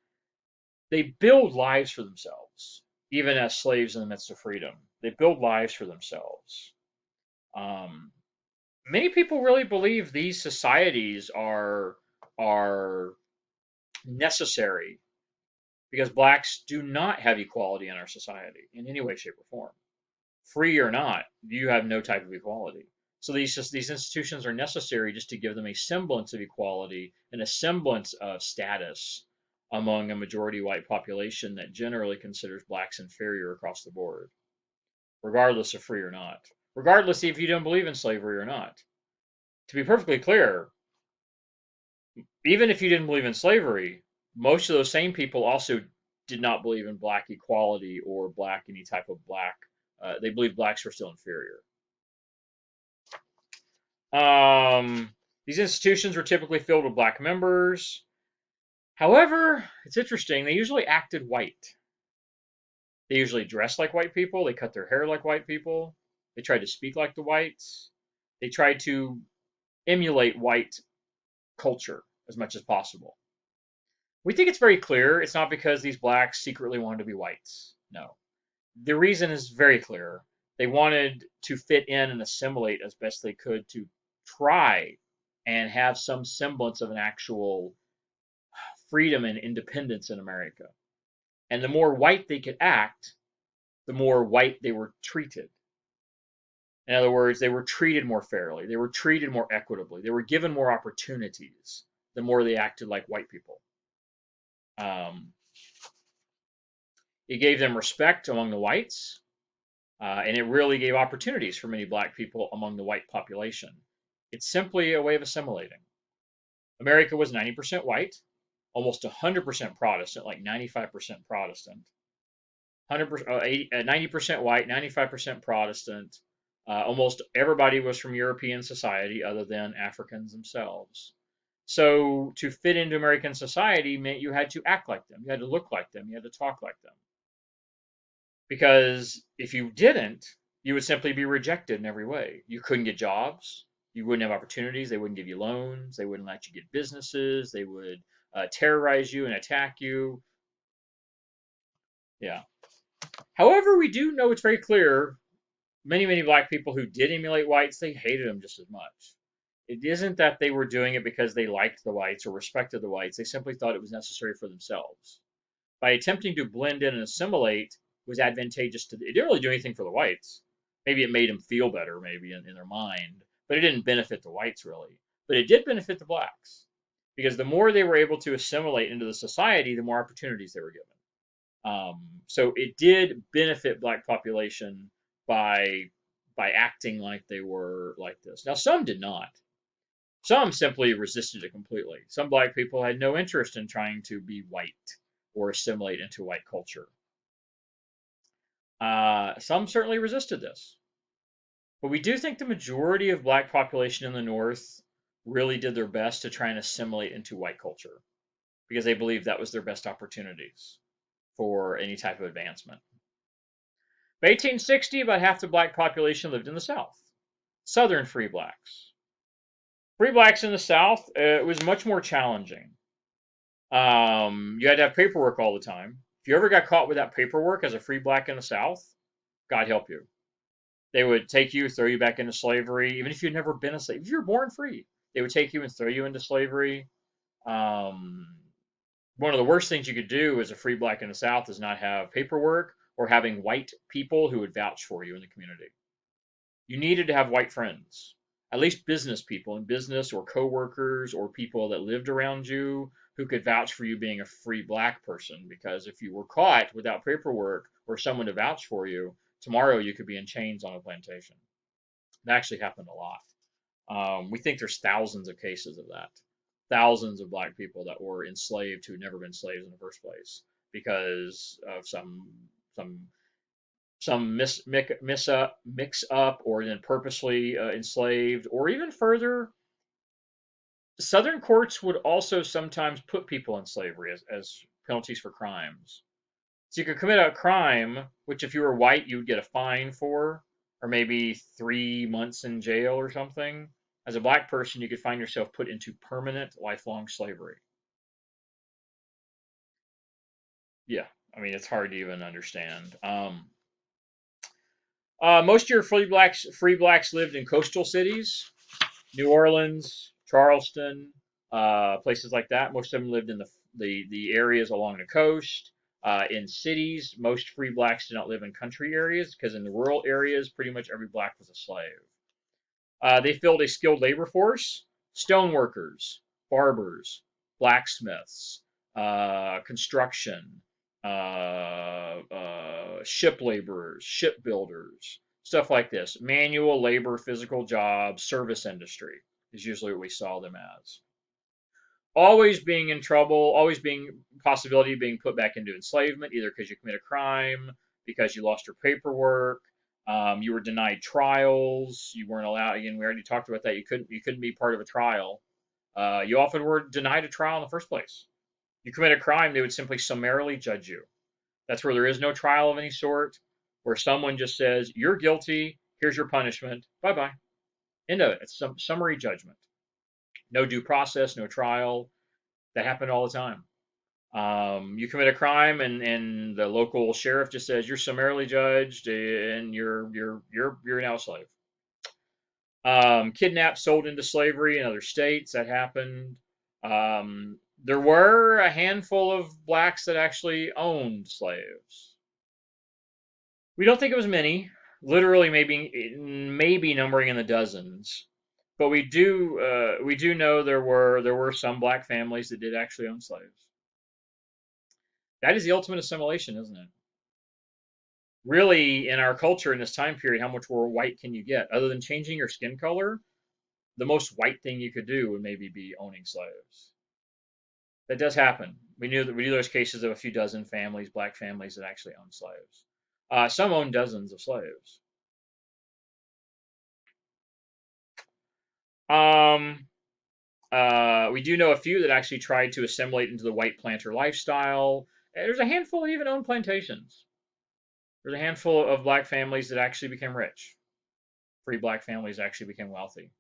they build lives for themselves, even as slaves in the midst of freedom. They build lives for themselves. Um, Many people really believe these societies are necessary because blacks do not have equality in our society in any way, shape, or form. Free or not, you have no type of equality. So these institutions are necessary just to give them a semblance of equality and a semblance of status among a majority white population that generally considers blacks inferior across the board, regardless of free or not, regardless if you don't believe in slavery or not. To be perfectly clear, even if you didn't believe in slavery, most of those same people also did not believe in black equality or any type of black. They believed blacks were still inferior. Um, these institutions were typically filled with black members. However, it's interesting, they usually acted white. They usually dressed like white people, they cut their hair like white people, they tried to speak like the whites, they tried to emulate white culture as much as possible. We think it's very clear it's not because these blacks secretly wanted to be whites. No. The reason is very clear. They wanted to fit in and assimilate as best they could to try and have some semblance of an actual freedom and independence in America. And the more white they could act, the more white they were treated. In other words, they were treated more fairly, they were treated more equitably, they were given more opportunities the more they acted like white people. Um, it gave them respect among the whites, and it really gave opportunities for many black people among the white population. It's simply a way of assimilating. America was 90% white, almost 100% Protestant, like 95% Protestant, 90% white, 95% Protestant. Almost everybody was from European society other than Africans themselves. So to fit into American society meant you had to act like them, you had to look like them, you had to talk like them. Because if you didn't, you would simply be rejected in every way. You couldn't get jobs. You wouldn't have opportunities. They wouldn't give you loans. They wouldn't let you get businesses. They would terrorize you and attack you. Yeah. However, we do know it's very clear many black people who did emulate whites, they hated them just as much. It isn't that they were doing it because they liked the whites or respected the whites. They simply thought it was necessary for themselves. By attempting to blend in and assimilate was advantageous to. It didn't really do anything for the whites. Maybe it made them feel better, maybe in their mind, but it didn't benefit the whites really. But it did benefit the blacks because the more they were able to assimilate into the society, the more opportunities they were given. So it did benefit black population by acting like they were like this. Now, some did not. Some simply resisted it completely. Some black people had no interest in trying to be white or assimilate into white culture. Some certainly resisted this. But we do think the majority of black population in the North really did their best to try and assimilate into white culture because they believed that was their best opportunities for any type of advancement. By 1860, about half the black population lived in the South, Southern free blacks. Free blacks in the South, it was much more challenging. You had to have paperwork all the time. If you ever got caught with that paperwork as a free black in the South, God help you. They would take you, throw you back into slavery, even if you'd never been a slave. If you were born free, they would take you and throw you into slavery. Um, One of the worst things you could do as a free black in the South is not have paperwork or having white people who would vouch for you in the community. You needed to have white friends, at least business people in business or coworkers or people that lived around you who could vouch for you being a free black person. Because if you were caught without paperwork or someone to vouch for you, tomorrow you could be in chains on a plantation. That actually happened a lot. We think there's thousands of cases of that. Thousands of black people that were enslaved who had never been slaves in the first place because of some mix up or then purposely enslaved, or even further, Southern courts would also sometimes put people in slavery as penalties for crimes. So you could commit a crime, which if you were white, you would get a fine for, or maybe 3 months in jail or something. As a black person, you could find yourself put into permanent, lifelong slavery. Yeah, I mean, it's hard to even understand. Most of your free blacks lived in coastal cities, New Orleans, Charleston, places like that. Most of them lived in the areas along the coast. In cities, most free blacks did not live in country areas because in the rural areas, pretty much every black was a slave. They filled a skilled labor force: stoneworkers, barbers, blacksmiths, construction, ship laborers, shipbuilders, stuff like this. Manual labor, physical jobs, service industry is usually what we saw them as. Always being in trouble, always being possibility of being put back into enslavement, either because you commit a crime, because you lost your paperwork, you were denied trials, you weren't allowed. Again, we already talked about that. You couldn't be part of a trial. You often were denied a trial in the first place. You commit a crime, they would simply summarily judge you. That's where there is no trial of any sort, where someone just says, you're guilty, here's your punishment, bye bye. End of it. It's some summary judgment. No due process, no trial. That happened all the time. You commit a crime, and the local sheriff just says you're summarily judged, and you're now a slave. Kidnapped, sold into slavery in other states. That happened. There were a handful of blacks that actually owned slaves. We don't think it was many. Literally, maybe numbering in the dozens. But we do know there were some black families that did actually own slaves. That is the ultimate assimilation, isn't it? Really, in our culture in this time period, how much more white can you get? Other than changing your skin color, the most white thing you could do would maybe be owning slaves. That does happen. We knew those cases of a few dozen families, black families, that actually owned slaves. Some own dozens of slaves. Um, we do know a few that actually tried to assimilate into the white planter lifestyle. There's a handful that even owned plantations. There's a handful of black families that actually became rich. Free black families actually became wealthy.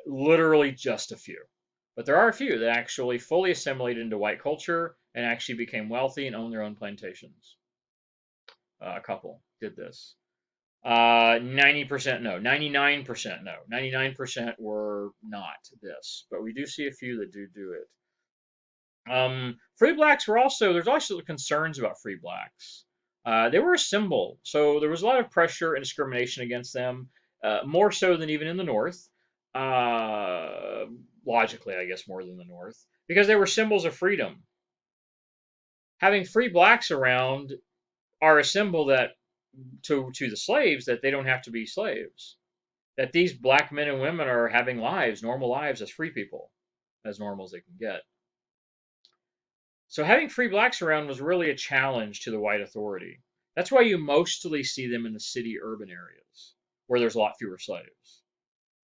Literally just a few. But there are a few that actually fully assimilated into white culture and actually became wealthy and owned their own plantations. A couple did this. 90% no, 99% no, 99% were not this, but we do see a few that do it. Free blacks were also, there's also concerns about free blacks. They were a symbol, so there was a lot of pressure and discrimination against them, more so than even in the North. Uh, Logically, I guess more than the North, because they were symbols of freedom. Having free blacks around are a symbol that to the slaves that they don't have to be slaves. That these black men and women are having lives, normal lives as free people, as normal as they can get. So having free blacks around was really a challenge to the white authority. That's why you mostly see them in the city urban areas where there's a lot fewer slaves.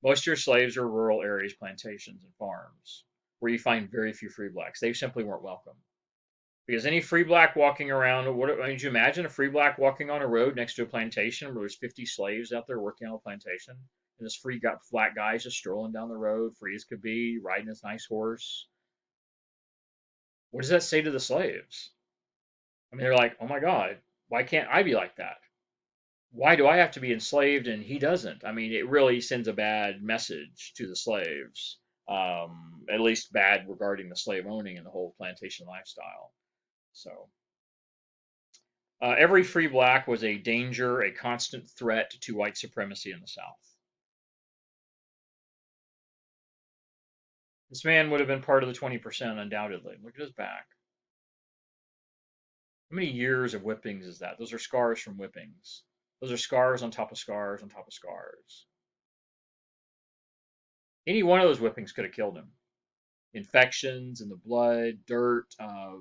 Most of your slaves are rural areas, plantations, and farms where you find very few free blacks. They simply weren't welcome. Because any free black walking around, would you imagine a free black walking on a road next to a plantation where there's 50 slaves out there working on a plantation? And this black guy's just strolling down the road, free as could be, riding his nice horse. What does that say to the slaves? I mean, they're like, oh my God, why can't I be like that? Why do I have to be enslaved and he doesn't? I mean, it really sends a bad message to the slaves, at least bad regarding the slave owning and the whole plantation lifestyle. So, every free black was a danger, a constant threat to white supremacy in the South. This man would have been part of the 20%, undoubtedly. Look at his back. How many years of whippings is that? Those are scars from whippings. Those are scars on top of scars on top of scars. Any one of those whippings could have killed him. Infections in the blood, dirt.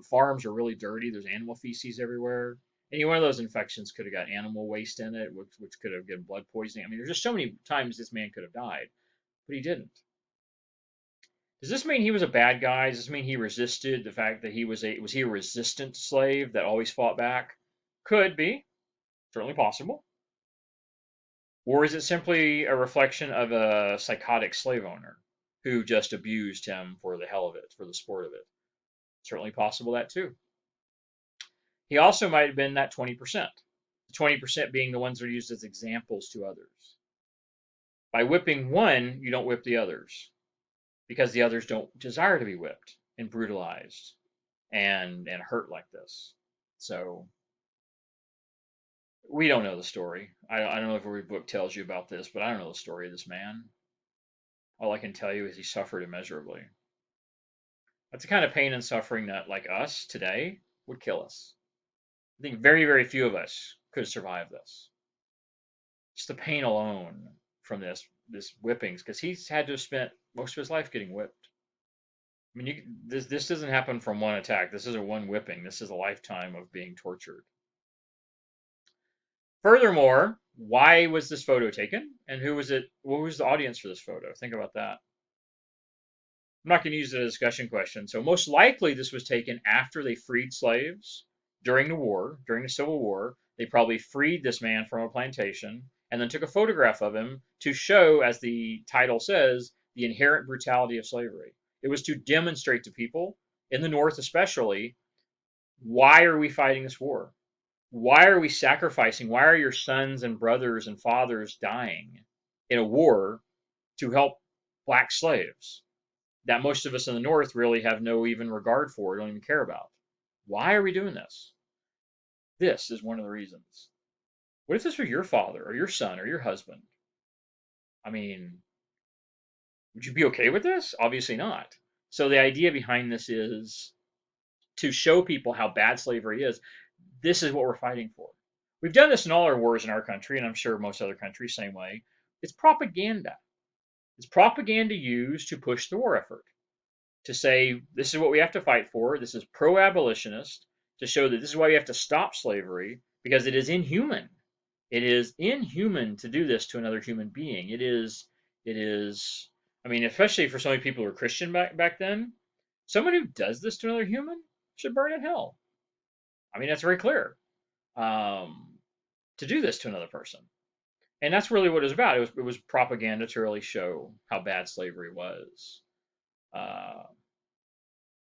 Farms are really dirty. There's animal feces everywhere. Any one of those infections could have got animal waste in it, which could have given blood poisoning. I mean, there's just so many times this man could have died, but he didn't. Does this mean he was a bad guy? Does this mean he resisted the fact that was he a resistant slave that always fought back? Could be, certainly possible. Or is it simply a reflection of a psychotic slave owner who just abused him for the hell of it, for the sport of it? Certainly possible that too. He also might have been that 20%. The 20% being the ones that are used as examples to others. By whipping one, you don't whip the others because the others don't desire to be whipped and brutalized and hurt like this. So we don't know the story. I don't know if every book tells you about this, but I don't know the story of this man. All I can tell you is he suffered immeasurably. That's the kind of pain and suffering that, like us today, would kill us. I think very, very few of us could survive this. Just the pain alone from this whippings, because he's had to have spent most of his life getting whipped. I mean, this doesn't happen from one attack. This isn't one whipping. This is a lifetime of being tortured. Furthermore, why was this photo taken, and who was it? What was the audience for this photo? Think about that. I'm not going to use it as a discussion question. So most likely this was taken after they freed slaves during the war, during the Civil War. They probably freed this man from a plantation and then took a photograph of him to show, as the title says, the inherent brutality of slavery. It was to demonstrate to people, in the North especially, why are we fighting this war? Why are we sacrificing? Why are your sons and brothers and fathers dying in a war to help black slaves that most of us in the North really have no even regard for, don't even care about? Why are we doing this? This is one of the reasons. What if this were your father or your son or your husband? I mean, would you be okay with this? Obviously not. So the idea behind this is to show people how bad slavery is. This is what we're fighting for. We've done this in all our wars in our country, and I'm sure most other countries same way. It's propaganda. It's propaganda used to push the war effort, to say this is what we have to fight for. This is pro-abolitionist, to show that this is why we have to stop slavery, because it is inhuman. It is inhuman to do this to another human being. It is, I mean, especially for so many people who were Christian back then, someone who does this to another human should burn in hell. I mean, that's very clear. To do this to another person. And that's really what it was about. It was propaganda to really show how bad slavery was. Uh,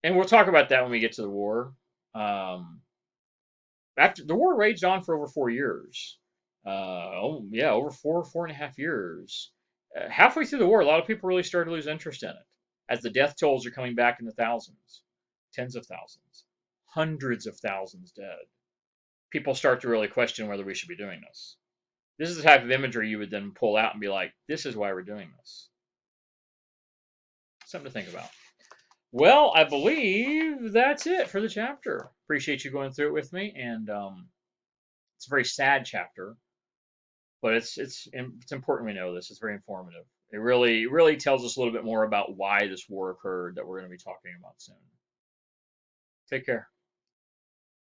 and we'll talk about that when we get to the war. After the war raged on for over 4 years. Over 4.5 years. Halfway through the war, a lot of people really started to lose interest in it, as the death tolls are coming back in the thousands, tens of thousands, hundreds of thousands dead. People start to really question whether we should be doing this. This is the type of imagery you would then pull out and be like, this is why we're doing this. Something to think about. Well, I believe that's it for the chapter. Appreciate you going through it with me, and It's a very sad chapter, but it's important we know this. It's very informative. It really tells us a little bit more about why this war occurred that we're going to be talking about soon. Take care.